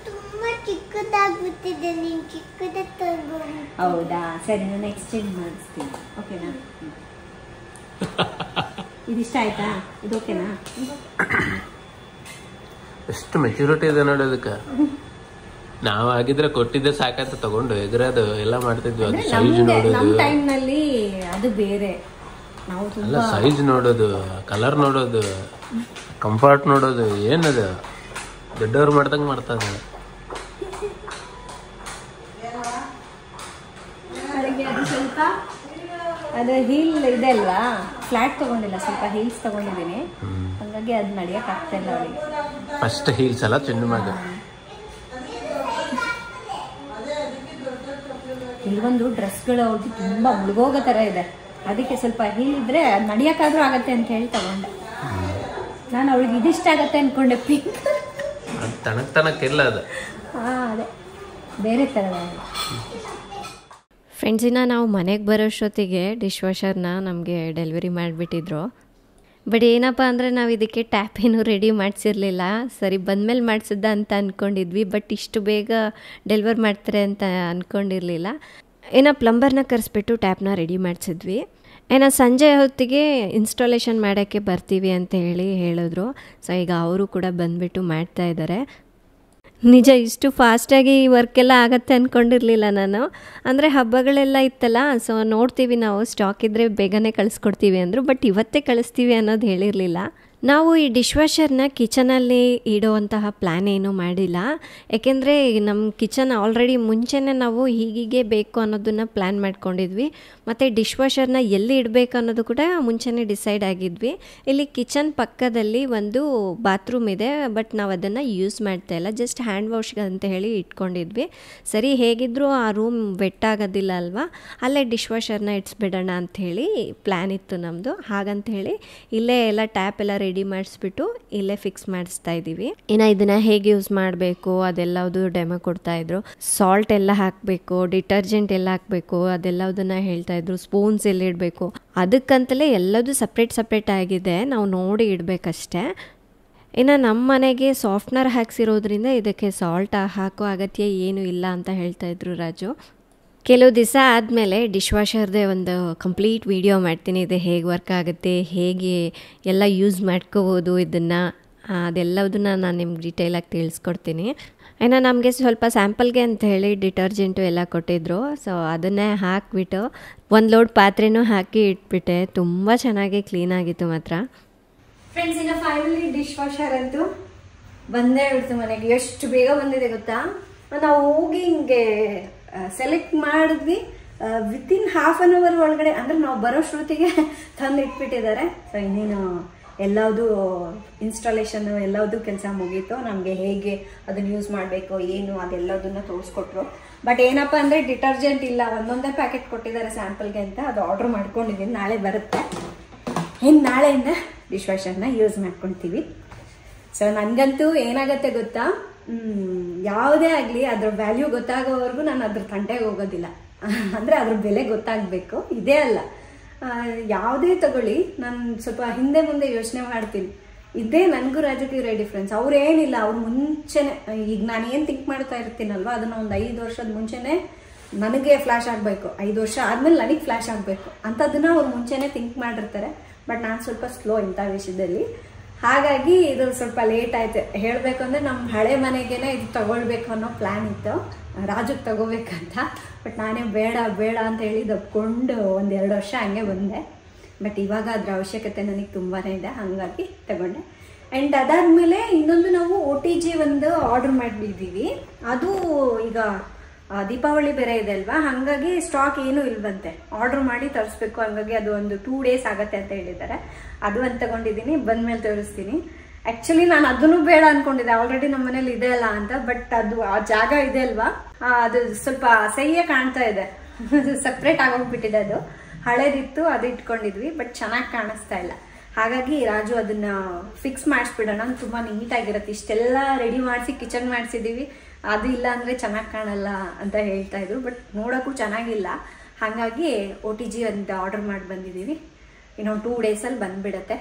C: ತುಂಬಾ ಚಿಕ್ಕದಾಗ್ಬಿಟ್ಟಿದೆ. ನೀನ್ ಚಿಕ್ಕದ ತಗೊಂಡು.
B: ಹೌದಾ, ಸರಿ, ನಾನು ಎಕ್ಸ್ಚೇಂಜ್ ಮಾಡಿಸ್ತೀನಿ. ಓಕೆನಾ? ಇದು ಇಷ್ಟ ಆಯ್ತಾ? ಇದು ಓಕೆನಾ?
A: ಎಷ್ಟು ಮೆಚುರಿಟಿ ಇದೆ ನೋಡೋದಕ್ಕೆ. ನಾವು ಆಗಿದ್ರೆ ಕೊಟ್ಟಿದ್ದೆ ಸಾಕಂತ ತಗೊಂಡು ಎದುರದು ಎಲ್ಲ ಮಾಡ್ತಿದ್ವಿ. ಅದು ಸೈಜ್ ನೋಡೋದು,
B: ಟೈಮ್ ನಲ್ಲಿ ಅದು ಬೇರೆ. ನಾವು
A: ಅಲ್ಲ, ಸೈಜ್ ನೋಡೋದು, ಕಲರ್ ನೋಡೋದು, ಕಂಫರ್ಟ್ ನೋಡೋದು, ಏನದು ದೊಡ್ಡವ್ರು ಮಾಡ್ದಂಗೆ ಮಾಡ್ತಾ ಇದ್ದಾರೆ.
B: ಅದು ಸ್ವಲ್ಪ ಅದು ಹೀಲ್ ಇದೆ ಅಲ್ವಾ, ಫ್ಲಾಟ್ ತಗೊಂಡಿಲ್ಲ, ಸ್ವಲ್ಪ ಹೀಲ್ಸ್ ತಗೊಂಡಿದ್ದೀನಿ. ಹಾಗಾಗಿ ಅದು ನಡಿಯಕ್ಕೆ ಆಗ್ತಾ ಇಲ್ಲ ಅವಳಿಗೆ.
A: ಫಸ್ಟ್ ಹೀಲ್ಸ್ ಅಲ್ಲ ಚಿನ್ನಮ್ಮಗೆ.
B: ಕೆಲವೊಂದು ಡ್ರೆಸ್ಗಳು ಅವ್ರಿಗೆ ತುಂಬಾ ಮುಳುಗೋಗೋ ಥರ ಇದೆ, ಅದಕ್ಕೆ ಸ್ವಲ್ಪ ಹೀಲ್ ಇದ್ರೆ ಅದು ನಡಿಯೋಕ್ಕಾದ್ರೂ ಆಗತ್ತೆ ಅಂತ ಹೇಳಿ ತಗೊಂಡೆ. ನಾನು ಅವಳಿಗೆ ಇದಿಷ್ಟ ಆಗತ್ತೆ ಅನ್ಕೊಂಡೆ, ಪಿಂಕ್.
A: ತನಕ್ಕಿಲ್ಲ ಅದು.
B: ಅದೇ ಬೇರೆ ಥರ.
D: ಫ್ರೆಂಡ್ಸಿನ ನಾವು ಮನೆಗೆ ಬರೋಷ್ಟೊತ್ತಿಗೆ ಡಿಶ್ ವಾಷರ್ನ ನಮಗೆ ಡೆಲಿವರಿ ಮಾಡಿಬಿಟ್ಟಿದ್ರು. ಬಟ್ ಏನಪ್ಪ ಅಂದರೆ ನಾವು ಇದಕ್ಕೆ ಟ್ಯಾಪ್ ಏನೂ ರೆಡಿ ಮಾಡಿಸಿರಲಿಲ್ಲ. ಸರಿ ಬಂದಮೇಲೆ ಮಾಡಿಸಿದ್ದ ಅಂತ ಅಂದ್ಕೊಂಡಿದ್ವಿ, ಬಟ್ ಇಷ್ಟು ಬೇಗ ಡೆಲಿವರ್ ಮಾಡ್ತಾರೆ ಅಂತ ಅಂದ್ಕೊಂಡಿರಲಿಲ್ಲ. ಏನೋ ಪ್ಲಂಬರ್ನ ಕರೆಸ್ಬಿಟ್ಟು ಟ್ಯಾಪ್ನ ರೆಡಿ ಮಾಡಿಸಿದ್ವಿ. ಏನೋ ಸಂಜೆ ಹೊತ್ತಿಗೆ ಇನ್ಸ್ಟಾಲೇಷನ್ ಮಾಡೋಕ್ಕೆ ಬರ್ತೀವಿ ಅಂತ ಹೇಳಿದ್ರು. ಸೊ ಈಗ ಅವರು ಕೂಡ ಬಂದುಬಿಟ್ಟು ಮಾಡ್ತಾಯಿದ್ದಾರೆ. ನಿಜ ಇಷ್ಟು ಫಾಸ್ಟಾಗಿ ವರ್ಕೆಲ್ಲ ಆಗತ್ತೆ ಅಂದ್ಕೊಂಡಿರಲಿಲ್ಲ ನಾನು. ಅಂದರೆ ಹಬ್ಬಗಳೆಲ್ಲ ಇತ್ತಲ್ಲ, ಸೊ ನೋಡ್ತೀವಿ ನಾವು, ಸ್ಟಾಕ್ ಇದ್ದರೆ ಬೇಗನೆ ಕಳಿಸ್ಕೊಡ್ತೀವಿ ಅಂದರು. ಬಟ್ ಇವತ್ತೇ ಕಳಿಸ್ತೀವಿ ಅನ್ನೋದು ಹೇಳಿರಲಿಲ್ಲ. ನಾವು ಈ ಡಿಶ್ ವಾಷರ್ನ ಕಿಚನಲ್ಲಿ ಇಡುವಂತಹ ಪ್ಲ್ಯಾನ್ ಏನೂ ಮಾಡಿಲ್ಲ. ಏಕೆಂದರೆ ನಮ್ಮ ಕಿಚನ್ ಆಲ್ರೆಡಿ ಮುಂಚೆನೇ ನಾವು ಹೀಗೆ ಬೇಕು ಅನ್ನೋದನ್ನು ಪ್ಲ್ಯಾನ್ ಮಾಡ್ಕೊಂಡಿದ್ವಿ. ಮತ್ತು ಡಿಶ್ ವಾಷರ್ನ ಎಲ್ಲಿ ಇಡಬೇಕು ಅನ್ನೋದು ಕೂಡ ಮುಂಚೆನೇ ಡಿಸೈಡ್ ಆಗಿದ್ವಿ. ಇಲ್ಲಿ ಕಿಚನ್ ಪಕ್ಕದಲ್ಲಿ ಒಂದು ಬಾತ್ರೂಮ್ ಇದೆ, ಬಟ್ ನಾವು ಅದನ್ನು ಯೂಸ್ ಮಾಡ್ತಾಯಿಲ್ಲ, ಜಸ್ಟ್ ಹ್ಯಾಂಡ್ ವಾಶ್ಗೆ ಅಂತ ಹೇಳಿ ಇಟ್ಕೊಂಡಿದ್ವಿ. ಸರಿ ಹೇಗಿದ್ದರೂ ಆ ರೂಮ್ ವೆಟ್ ಆಗೋದಿಲ್ಲ ಅಲ್ವಾ, ಅಲ್ಲೇ ಡಿಶ್ ವಾಷರ್ನ ಇಡ್ಸ್ಬಿಡೋಣ ಅಂಥೇಳಿ ಪ್ಲ್ಯಾನ್ ಇತ್ತು ನಮ್ಮದು. ಹಾಗಂತೇಳಿ ಇಲ್ಲೇ ಎಲ್ಲ ಟ್ಯಾಪ್ ಎಲ್ಲ ರೆಡಿ ಮಾಡಿಸ್ಬಿಟ್ಟು ಇಲ್ಲೇ ಫಿಕ್ಸ್ ಮಾಡಿಸ್ತಾ ಇದ್ದೀವಿ. ಇನ್ನು ಇದನ್ನು ಹೇಗೆ ಯೂಸ್ ಮಾಡಬೇಕು ಅದೆಲ್ಲವುದು ಡೆಮೋ ಕೊಡ್ತಾಯಿದ್ರು. ಸಾಲ್ಟ್ ಎಲ್ಲ ಹಾಕಬೇಕು, ಡಿಟರ್ಜೆಂಟ್ ಎಲ್ಲ ಹಾಕಬೇಕು ಅದೆಲ್ಲದನ್ನು ಹೇಳ್ತಾಯಿದ್ರು. ಸ್ಪೂನ್ಸ್ ಎಲ್ಲ ಇಡಬೇಕು, ಅದಕ್ಕಂತಲೇ ಎಲ್ಲದೂ ಸಪ್ರೇಟ್ ಆಗಿದೆ, ನಾವು ನೋಡಿ ಇಡಬೇಕಷ್ಟೇ. ಇನ್ನು ನಮ್ಮ ಮನೆಗೆ ಸಾಫ್ಟ್ನರ್ ಹಾಕ್ಸಿರೋದ್ರಿಂದ ಇದಕ್ಕೆ ಸಾಲ್ಟ್ ಹಾಕೋ ಅಗತ್ಯ ಏನೂ ಇಲ್ಲ ಅಂತ ಹೇಳ್ತಾಯಿದ್ರು ರಾಜು. ಕೆಲವು ದಿವಸ ಆದಮೇಲೆ ಡಿಶ್ ವಾಷರ್ದೇ ಒಂದು ಕಂಪ್ಲೀಟ್ ವಿಡಿಯೋ ಮಾಡ್ತೀನಿ, ಇದು ಹೇಗೆ ವರ್ಕ್ ಆಗುತ್ತೆ, ಹೇಗೆ ಎಲ್ಲ ಯೂಸ್ ಮಾಡ್ಕೋಬೋದು ಇದನ್ನು, ಅದೆಲ್ಲದನ್ನ ನಾನು ನಿಮ್ಗೆ ಡೀಟೇಲಾಗಿ ತಿಳಿಸ್ಕೊಡ್ತೀನಿ. ಇನ್ನು ನಮಗೆ ಸ್ವಲ್ಪ ಸ್ಯಾಂಪಲ್ಗೆ ಅಂತ ಹೇಳಿ ಡಿಟರ್ಜೆಂಟು ಎಲ್ಲ ಕೊಟ್ಟಿದ್ದರು. ಸೊ ಅದನ್ನೇ ಹಾಕಿಬಿಟ್ಟು ಒಂದು ಲೋಡ್ ಪಾತ್ರೆನೂ ಹಾಕಿ ಇಟ್ಬಿಟ್ಟೆ. ತುಂಬ ಚೆನ್ನಾಗಿ ಕ್ಲೀನಾಗಿತ್ತು ಮಾತ್ರ.
B: ಫ್ರೆಂಡ್ಸ್, ಇನ್ನು ಫೈನಲಿ ಡಿಶ್ ವಾಷರ್ ಅಂತೂ ಬಂದೇ ಬಿಡ್ತು ಮನೆಗೆ. ಎಷ್ಟು ಬೇಗ ಬಂದಿದೆ ಗೊತ್ತಾ? ನಾವು ಹೋಗಿ ಹಿಂಗೆ ಸೆಲೆಕ್ಟ್ ಮಾಡಿದ್ವಿ, ವಿತಿನ್ ½ an hour ಒಳಗಡೆ, ಅಂದರೆ ನಾವು ಬರೋ ಶ್ರುತಿಗೆ ತಂದು ಇಟ್ಬಿಟ್ಟಿದ್ದಾರೆ. ಸೊ ಇನ್ನೇನು ಎಲ್ಲವುದು ಇನ್ಸ್ಟಾಲೇಷನ್ ಎಲ್ಲವುದು ಕೆಲಸ ಮುಗೀತು. ನಮಗೆ ಹೇಗೆ ಅದನ್ನು ಯೂಸ್ ಮಾಡಬೇಕು ಏನು ಅದೆಲ್ಲದನ್ನು ತೋರಿಸ್ಕೊಟ್ರು. ಬಟ್ ಏನಪ್ಪ ಅಂದರೆ ಡಿಟರ್ಜೆಂಟ್ ಇಲ್ಲ, ಒಂದೊಂದೇ ಪ್ಯಾಕೆಟ್ ಕೊಟ್ಟಿದ್ದಾರೆ ಸ್ಯಾಂಪಲ್ಗೆ ಅಂತ. ಅದು ಆರ್ಡ್ರ್ ಮಾಡ್ಕೊಂಡಿದ್ದೀನಿ, ನಾಳೆ ಬರುತ್ತೆ. ಇನ್ನು ನಾಳೆಯಿಂದ ಡಿಶ್ ವಾಷರ್ನ ಯೂಸ್ ಮಾಡ್ಕೊತೀವಿ. ಸೊ ನನಗಂತೂ ಏನಾಗತ್ತೆ ಗೊತ್ತಾ, ಯಾವುದೇ ಆಗಲಿ ಅದ್ರ ವ್ಯಾಲ್ಯೂ ಗೊತ್ತಾಗೋವರೆಗೂ ನಾನು ಅದ್ರ ತಂಟೆಗೆ ಹೋಗೋದಿಲ್ಲ. ಅಂದರೆ ಅದ್ರ ಬೆಲೆ ಗೊತ್ತಾಗಬೇಕು. ಇದೇ ಅಲ್ಲ, ಯಾವುದೇ ತಗೊಳ್ಳಿ ನಾನು ಸ್ವಲ್ಪ ಹಿಂದೆ ಮುಂದೆ ಯೋಚನೆ ಮಾಡ್ತೀನಿ. ಇದೇ ನನಗೂ ರಾಜಕ್ಕೂ ಇರೋ ಡಿಫ್ರೆನ್ಸ್. ಅವ್ರು ಏನಿಲ್ಲ, ಅವ್ರು ಮುಂಚೆನೆ, ಈಗ ನಾನು ಏನು ಥಿಂಕ್ ಮಾಡ್ತಾ ಇರ್ತೀನಲ್ವ ಅದನ್ನು ಒಂದು 5 ವರ್ಷದ ಮುಂಚೆನೆ ನನಗೆ ಫ್ಲ್ಯಾಶ್ ಆಗಬೇಕು, 5 ವರ್ಷ ಆದಮೇಲೆ ನನಗೆ ಫ್ಲ್ಯಾಶ್ ಆಗಬೇಕು ಅಂಥದ್ದನ್ನ ಅವ್ರು ಮುಂಚೆನೆ ಥಿಂಕ್ ಮಾಡಿರ್ತಾರೆ. ಬಟ್ ನಾನು ಸ್ವಲ್ಪ ಸ್ಲೋ ಇಂಥ ವಿಷಯದಲ್ಲಿ. ಹಾಗಾಗಿ ಇದು ಸ್ವಲ್ಪ ಲೇಟ್ ಆಯ್ತು. ಹೇಳಬೇಕು ಅಂದರೆ ನಮ್ಮ ಹಳೆ ಮನೆಗೇನೆ ಇದು ತಗೊಳ್ಬೇಕು ಅನ್ನೋ ಪ್ಲ್ಯಾನ್ ಇತ್ತು, ರಾಜಕ್ಕೆ ತಗೋಬೇಕಂತ. ಬಟ್ ನಾನೇ ಬೇಡ ಅಂತ ಹೇಳಿ ಒಪ್ಕೊಂಡು 1-2 ವರ್ಷ ಹಂಗೆ ಬಂದೆ. ಬಟ್ ಇವಾಗ ಅದರ ಅವಶ್ಯಕತೆ ನನಗೆ ತುಂಬಾ ಇದೆ, ಹಾಗಾಗಿ ತಗೊಂಡೆ. ಆ್ಯಂಡ್ ಅದಾದಮೇಲೆ ಇನ್ನೊಂದು ನಾವು OTG ಒಂದು ಆರ್ಡ್ರ್ ಮಾಡಿದ್ದೀವಿ. ಅದು ಈಗ ದೀಪಾವಳಿ ಬೇರೆ ಇದೆ ಅಲ್ವಾ, ಹಾಗಾಗಿ ಸ್ಟಾಕ್ ಏನೂ ಇಲ್ವಂತೆ. ಆರ್ಡ್ರ್ ಮಾಡಿ ತರಿಸ್ಬೇಕು, ಹಾಗಾಗಿ ಅದು ಒಂದು 2 days ಆಗತ್ತೆ ಅಂತ ಹೇಳಿದ್ದಾರೆ. ಅದು ಒಂದು ತಗೊಂಡಿದ್ದೀನಿ, ಬಂದ್ಮೇಲೆ ತೋರಿಸ್ತೀನಿ. ಆ್ಯಕ್ಚುಲಿ ನಾನು ಅದನ್ನು ಬೇಡ ಅನ್ಕೊಂಡಿದ್ದೆ, ಆಲ್ರೆಡಿ ನಮ್ಮ ಮನೇಲಿ ಇದೆ ಅಲ್ಲ ಅಂತ. ಬಟ್ ಅದು ಆ ಜಾಗ ಇದೆ ಅಲ್ವಾ, ಅದು ಸ್ವಲ್ಪ ಅಸಹ್ಯ ಕಾಣ್ತಾ ಇದೆ, ಸಪ್ರೇಟ್ ಆಗೋಗ್ಬಿಟ್ಟಿದೆ. ಅದು ಹಳೇದಿತ್ತು, ಅದು ಇಟ್ಕೊಂಡಿದ್ವಿ, ಬಟ್ ಚೆನ್ನಾಗಿ ಕಾಣಿಸ್ತಾ ಇಲ್ಲ. ಹಾಗಾಗಿ ರಾಜು ಅದನ್ನ ಫಿಕ್ಸ್ ಮಾಡಿಸ್ಬಿಡೋಣ, ತುಂಬ ನೀಟಾಗಿರುತ್ತೆ. ಇಷ್ಟೆಲ್ಲ ರೆಡಿ ಮಾಡಿಸಿ ಕಿಚನ್ ಮಾಡಿಸಿದ್ದೀವಿ, ಅದು ಇಲ್ಲ ಅಂದರೆ ಚೆನ್ನಾಗಿ ಕಾಣಲ್ಲ ಅಂತ ಹೇಳ್ತಾ ಇದ್ರು. ಬಟ್ ನೋಡೋಕ್ಕೂ ಚೆನ್ನಾಗಿಲ್ಲ. ಹಾಗಾಗಿ OTG ಅಂತ ಆರ್ಡರ್ ಮಾಡಿ ಬಂದಿದ್ದೀವಿ. ಇನ್ನೊಂದು 2 daysಲ್ಲಿ ಬಂದ್ಬಿಡತ್ತೆ.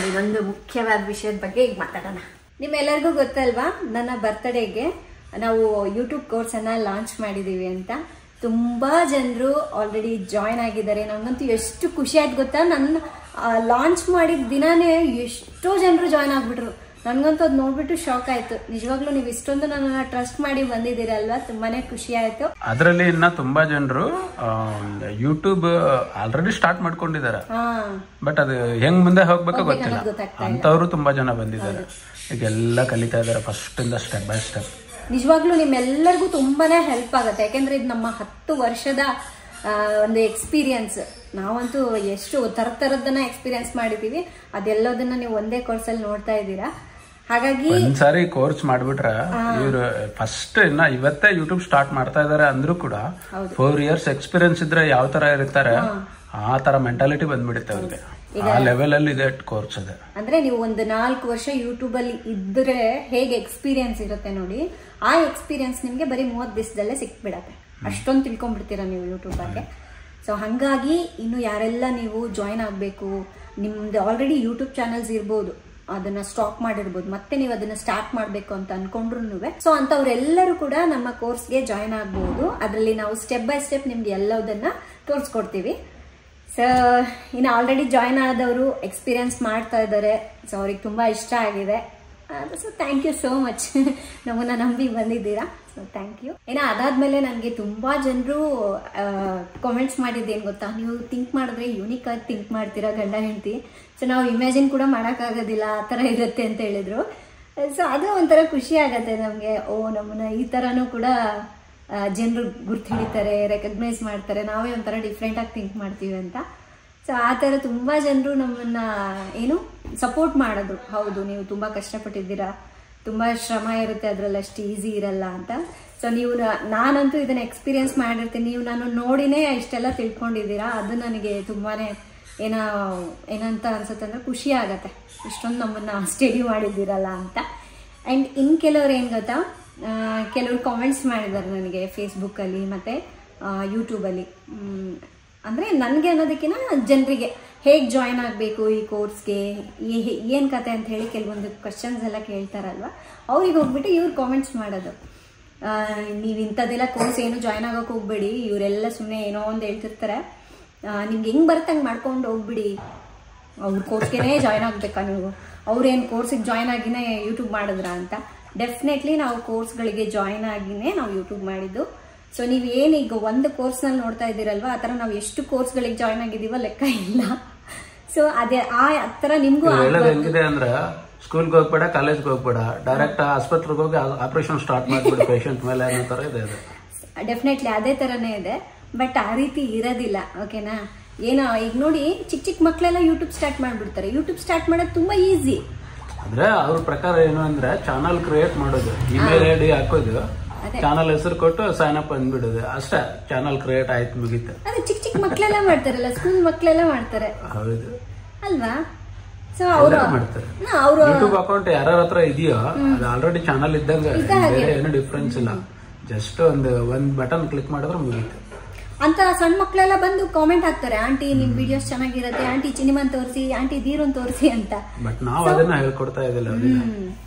B: ಇನ್ನೊಂದು ಮುಖ್ಯವಾದ ವಿಷಯದ ಬಗ್ಗೆ ಈಗ ಮಾತಾಡೋಣ. ನಿಮ್ಮೆಲ್ಲರಿಗೂ ಗೊತ್ತಲ್ವಾ, ನನ್ನ ಬರ್ತ್ಡೇಗೆ ನಾವು ಯೂಟ್ಯೂಬ್ ಕೋರ್ಸನ್ನು ಲಾಂಚ್ ಮಾಡಿದ್ದೀವಿ ಅಂತ. ತುಂಬ ಜನರು ಆಲ್ರೆಡಿ ಜಾಯ್ನ್ ಆಗಿದ್ದಾರೆ. ನನಗಂತೂ ಎಷ್ಟು ಖುಷಿ ಆಯ್ತು ಗೊತ್ತಾ, ನನ್ನ ಲಾಂಚ್ ಮಾಡಿದ ದಿನಾನೇ ಎಷ್ಟೋ ಜನರು ಜಾಯ್ನ್ ಆಗಿಬಿಟ್ರು. ನನಗಂತೂ ಅದು ನೋಡ್ಬಿಟ್ಟು ಶಾಕ್ ಆಯ್ತು. ನಿಜವಾಗ್ಲೂ ನೀವು ಇಷ್ಟೊಂದು ನನ್ನ ಟ್ರಸ್ಟ್ ಮಾಡಿ ಬಂದಿದ್ದೀರಲ್ವಾ, ತುಂಬಾನೇ ಖುಷಿ ಆಯ್ತು.
A: ಅದರಲ್ಲಿ ಇನ್ನ ತುಂಬಾ ಜನರು ಯೂಟ್ಯೂಬ್ ಆಲ್ರೆಡಿ ಸ್ಟಾರ್ಟ್ ಮಾಡ್ಕೊಂಡಿದ್ದಾರೆ. ಬಟ್ ಅದು ಹೆಂಗ್ ಮುಂದೆ ಹೋಗ್ಬೇಕೋ ಗೊತ್ತಿಲ್ಲ, ಅಂತವ್ರು ತುಂಬಾ ಜನ ಬಂದಿದ್ದಾರೆ. ಈಗೆಲ್ಲ ಕಲಿತಾ ಇದಾರೆ ಫಸ್ಟ್ ಇಂದ ಸ್ಟೆಪ್ ಬೈ ಸ್ಟೆಪ್.
B: ನಿಜವಾಗ್ಲೂ ನಿಮ್ಮೆಲ್ಲರಿಗೂ ತುಂಬಾನೇ ಹೆಲ್ಪ್ ಆಗುತ್ತೆ. ಯಾಕೆಂದ್ರೆ ಇದು ನಮ್ಮ 10 ವರ್ಷದ ಒಂದು ಎಕ್ಸ್ಪೀರಿಯನ್ಸ್. ನಾವಂತೂ ಎಷ್ಟು ತರದನ್ನ ಎಕ್ಸ್ಪೀರಿಯನ್ಸ್ ಮಾಡಿದೀವಿ, ಅದೆಲ್ಲದನ್ನ ನೀವು ಒಂದೇ ಕೋರ್ಸಲ್ಲಿ ನೋಡ್ತಾ ಇದ್ದೀರಾ. ಹಾಗಾಗಿ
A: ಒಂದ್ಸಾರಿ ಕೋರ್ಸ್ ಮಾಡ್ಬಿಟ್ರೆ ಇವ್ರು ಫಸ್ಟ್ ಇನ್ನ ಇವತ್ತೇ ಯೂಟ್ಯೂಬ್ ಸ್ಟಾರ್ಟ್ ಮಾಡ್ತಾ ಇದಾರೆ ಅಂದ್ರೂ ಕೂಡ 4 years ಎಕ್ಸ್ಪೀರಿಯನ್ಸ್ ಇದ್ರೆ ಯಾವ ತರ ಇರ್ತಾರೆ ಆ ತರ ಮೆಂಟಾಲಿಟಿ ಬಂದ್ಬಿಡುತ್ತೆ ಅವ್ರಿಗೆ. ಆ ಲೆವೆಲ್ ಅಲ್ಲಿ ಇದೆ ಕೋರ್ಸ್ ಇದೆ.
B: ಅಂದ್ರೆ ನೀವು ಒಂದು 4 ವರ್ಷ ಯೂಟ್ಯೂಬ್ ಅಲ್ಲಿ ಇದ್ರೆ ಹೇಗೆ ಎಕ್ಸ್ಪೀರಿಯನ್ಸ್ ಇರುತ್ತೆ ನೋಡಿ, ಆ ಎಕ್ಸ್ಪೀರಿಯನ್ಸ್ ನಿಮ್ಗೆ ಬರೀ 30 ದಿವಸದಲ್ಲೇ ಸಿಕ್ಬಿಡತ್ತೆ. ಅಷ್ಟೊಂದು ತಿಳ್ಕೊಂಡ್ಬಿಡ್ತೀರಾ ನೀವು ಯೂಟ್ಯೂಬ್ ಬಗ್ಗೆ. ಸೊ ಹಾಗಾಗಿ ಇನ್ನು ಯಾರೆಲ್ಲ ನೀವು ಜಾಯ್ನ್ ಆಗಬೇಕು, ನಿಮ್ದು ಆಲ್ರೆಡಿ ಯೂಟ್ಯೂಬ್ ಚಾನಲ್ಸ್ ಇರ್ಬೋದು, ಅದನ್ನ ಸ್ಟಾಪ್ ಮಾಡಿರ್ಬೋದು, ಮತ್ತೆ ನೀವು ಅದನ್ನ ಸ್ಟಾರ್ಟ್ ಮಾಡಬೇಕು ಅಂತ ಅನ್ಕೊಂಡ್ರು. ಸೊ ಅಂತವ್ರೆಲ್ಲರೂ ಕೂಡ ನಮ್ಮ ಕೋರ್ಸ್ಗೆ ಜಾಯ್ನ್ ಆಗ್ಬಹುದು. ಅದರಲ್ಲಿ ನಾವು ಸ್ಟೆಪ್ ಬೈ ಸ್ಟೆಪ್ ನಿಮ್ಗೆ ಎಲ್ಲದನ್ನ ತೋರಿಸ್ಕೊಡ್ತೀವಿ. ಸೊ ಇನ್ನು ಆಲ್ರೆಡಿ ಜಾಯ್ನ್ ಆದವರು ಎಕ್ಸ್ಪೀರಿಯನ್ಸ್ ಮಾಡ್ತಾ ಇದ್ದಾರೆ. ಸೊ ಅವ್ರಿಗೆ ತುಂಬ ಇಷ್ಟ ಆಗಿದೆ. So thank you so much, ನಮ್ಮನ್ನ ನಂಬಿ ಬಂದಿದ್ದೀರಾ. So thank you. ಏನೋ ಅದಾದ್ಮೇಲೆ ನನಗೆ ತುಂಬ ಜನರು ಕಾಮೆಂಟ್ಸ್ ಮಾಡಿದ್ದೇನು ಗೊತ್ತಾ, ನೀವು ಥಿಂಕ್ ಮಾಡಿದ್ರೆ ಯೂನಿಕ್ ಆಗಿ ಥಿಂಕ್ ಮಾಡ್ತೀರಾ ಗಂಡ ಹೆಂಡತಿ. ಸೊ ನಾವು ಇಮ್ಯಾಜಿನ್ ಕೂಡ ಮಾಡೋಕ್ಕಾಗೋದಿಲ್ಲ, ಆ ಥರ ಇರುತ್ತೆ ಅಂತ ಹೇಳಿದ್ರು. ಸೊ ಅದು ಒಂಥರ ಖುಷಿ ಆಗತ್ತೆ ನಮಗೆ. ಓ, ನಮ್ಮನ್ನ ಈ ಥರನೂ ಕೂಡ ಜನರು ಗುರ್ತು ಹಿಡಿತಾರೆ, ರೆಕಗ್ನೈಸ್ ಮಾಡ್ತಾರೆ, ನಾವೇ ಒಂಥರ ಡಿಫ್ರೆಂಟಾಗಿ ಥಿಂಕ್ ಮಾಡ್ತೀವಿ ಅಂತ. ಸೊ ಆ ಥರ ತುಂಬ ಜನರು ನಮ್ಮನ್ನ ಏನು ಸಪೋರ್ಟ್ ಮಾಡೋದು. ಹೌದು, ನೀವು ತುಂಬ ಕಷ್ಟಪಟ್ಟಿದ್ದೀರಾ, ತುಂಬ ಶ್ರಮ ಇರುತ್ತೆ, ಅದರಲ್ಲಿ ಅಷ್ಟು ಈಸಿ ಇರಲ್ಲ ಅಂತ. ಸೊ ನೀವು ನಾನಂತೂ ಇದನ್ನು ಎಕ್ಸ್ಪೀರಿಯನ್ಸ್ ಮಾಡಿರ್ತೀನಿ, ನೀವು ನಾನು ನೋಡಿನೇ ಇಷ್ಟೆಲ್ಲ ತಿಳ್ಕೊಂಡಿದ್ದೀರಾ. ಅದು ನನಗೆ ತುಂಬಾ ಏನಂತ ಅನ್ಸುತ್ತೆ ಅಂದರೆ ಖುಷಿ ಆಗತ್ತೆ, ಇಷ್ಟೊಂದು ನಮ್ಮನ್ನು ಸ್ಟಡಿ ಮಾಡಿದ್ದೀರಲ್ಲ ಅಂತ. ಆ್ಯಂಡ್ ಇನ್ನು ಕೆಲವ್ರು ಏನು ಗೊತ್ತಾ, ಕೆಲವರು ಕಾಮೆಂಟ್ಸ್ ಮಾಡಿದ್ದಾರೆ ನನಗೆ ಫೇಸ್ಬುಕ್ಕಲ್ಲಿ ಮತ್ತು ಯೂಟ್ಯೂಬಲ್ಲಿ. ಅಂದರೆ ನನಗೆ ಅನ್ನೋದಕ್ಕಿಂತ ಜನರಿಗೆ ಹೇಗೆ ಜಾಯ್ನ್ ಆಗಬೇಕು ಈ ಕೋರ್ಸ್ಗೆ, ಏನು ಕತೆ ಅಂತ ಹೇಳಿ ಕೆಲವೊಂದು ಕ್ವಶನ್ಸ್ ಎಲ್ಲ ಕೇಳ್ತಾರಲ್ವ, ಅವ್ರಿಗೆ ಹೋಗ್ಬಿಟ್ಟು ಇವ್ರು ಕಾಮೆಂಟ್ಸ್ ಮಾಡೋದು, ನೀವು ಇಂಥದ್ದೆಲ್ಲ ಕೋರ್ಸ್ ಏನು ಜಾಯ್ನ್ ಆಗೋಕೆ ಹೋಗ್ಬೇಡಿ, ಇವರೆಲ್ಲ ಸುಮ್ಮನೆ ಏನೋ ಒಂದು ಹೇಳ್ತಿರ್ತಾರೆ, ನಿಮ್ಗೆ ಹೆಂಗೆ ಬರುತ್ತೆ ಹಂಗೆ ಮಾಡ್ಕೊಂಡು ಹೋಗ್ಬಿಡಿ, ಅವ್ರ ಕೋರ್ಸ್ಗೆ ಜಾಯ್ನ್ ಆಗಬೇಕಾ ನೀವು, ಅವ್ರೇನು ಕೋರ್ಸಿಗೆ ಜಾಯ್ನ್ ಆಗಿನೇ ಯೂಟ್ಯೂಬ್ ಮಾಡಿದ್ರ ಅಂತ. ಡೆಫಿನೆಟ್ಲಿ ನಾವು ಕೋರ್ಸ್ಗಳಿಗೆ ಜಾಯ್ನ್ ಆಗಿನೇ ನಾವು ಯೂಟ್ಯೂಬ್ ಮಾಡಿದ್ದು. ಸೊ ನೀವು ಏನೀಗ ಒಂದು ಕೋರ್ಸ್ನಲ್ಲಿ ನೋಡ್ತಾ ಇದ್ದೀರಲ್ವ, ಆ ಥರ ನಾವು ಎಷ್ಟು ಕೋರ್ಸ್ಗಳಿಗೆ ಜಾಯ್ನ್ ಆಗಿದ್ದೀವೋ ಲೆಕ್ಕ ಇಲ್ಲ. ಸೊ ಅದೇ ಆ ಥರ ನಿಮಗೂ
A: ಹೆಂಗಿದೆ ಅಂದ್ರೆ, ಸ್ಕೂಲ್ಗೆ ಹೋಗ್ಬೇಡ, ಕಾಲೇಜ್ಗೆ ಹೋಗ್ಬೇಡ, ಡೈರೆಕ್ಟ್ ಆಸ್ಪತ್ರೆಗೆ ಹೋಗಿ ಆಪರೇಷನ್ ಸ್ಟಾರ್ಟ್ ಮಾಡ್ಬಿಡಿ ಪೇಷಂಟ್ ಮೇಲೆ ಅನ್ನೋ ಥರ ಇದೆ.
B: ಡೆಫಿನೆಟ್ಲಿ ಅದೇ ಥರನೇ ಇದೆ. ಬಟ್ ಆ ರೀತಿ ಇರೋದಿಲ್ಲ, ಓಕೆನಾ. ಏನೋ ಈಗ ನೋಡಿ ಚಿಕ್ಕ ಚಿಕ್ಕ ಮಕ್ಕಳೆಲ್ಲ ಯೂಟ್ಯೂಬ್ ಸ್ಟಾರ್ಟ್ ಮಾಡ್ಬಿಡ್ತಾರೆ. ಯೂಟ್ಯೂಬ್ ಸ್ಟಾರ್ಟ್ ಮಾಡೋದು ತುಂಬಾ ಈಸಿ.
A: ಅಂದ್ರೆ ಅವ್ರ ಪ್ರಕಾರ ಏನು ಅಂದ್ರೆ ಚಾನಲ್ ಕ್ರಿಯೇಟ್ ಮಾಡೋದು, ಇಮೇಲ್ ಐಡಿ ಹಾಕೋದು, ಚಾನಲ್ ಹೆಸರು ಕೊಟ್ಟು ಸೈನ್ ಅಪ್ ಅಂದ್ಬಿಡೋದು ಅಷ್ಟೇ. ಚಾನಲ್ ಕ್ರಿಯೇಟ್ ಆಯ್ತು, ಮುಗೀತು.
B: ಅದೇ ಚಿಕ್ಕ ಚಿಕ್ಕ ಮಕ್ಕಳೆಲ್ಲ ಮಾಡ್ತಾರಲ್ಲ, ಸ್ಕೂಲ್ ಮಕ್ಕಳೆಲ್ಲ ಮಾಡ್ತಾರೆ.
A: ಹೌದು
B: ಅಲ್ವಾ? ಸೊ ಅವರು
A: ಮಾಡ್ತಾರೆ. ಯೂಟ್ಯೂಬ್ ಅಕೌಂಟ್ ಯಾರ ಹತ್ರ ಇದೆಯೋ ಅದು ಆಲ್ರೆಡಿ ಚಾನಲ್ ಇದ್ದಂಗೆ, ಬೇರೆ ಏನು ಡಿಫ್ರೆನ್ಸ್ ಇಲ್ಲ. ಜಸ್ಟ್ ಒಂದ್ ಬಟನ್ ಕ್ಲಿಕ್ ಮಾಡಿದ್ರೆ ಮುಗೀತು.
B: ಅಂತ ಸಣ್ಣ ಮಕ್ಕಳೆಲ್ಲ ಬಂದು ಕಾಮೆಂಟ್ ಹಾಕ್ತಾರೆ, ಆಂಟಿ ನಿಮ್ ವಿಡಿಯೋಸ್ ಚೆನ್ನಾಗಿರತ್ತೆ, ಆಂಟಿ ಚಿನಿಮನ್ ತೋರಿಸಿ, ಆಂಟಿ ಧೀರನ್ ತೋರಿಸಿ ಅಂತ.
A: ಬಟ್ ನಾವು ಅದನ್ನ ಹೇಳ್ಕೊಡ್ತಾ ಇದಿಲ್ಲ.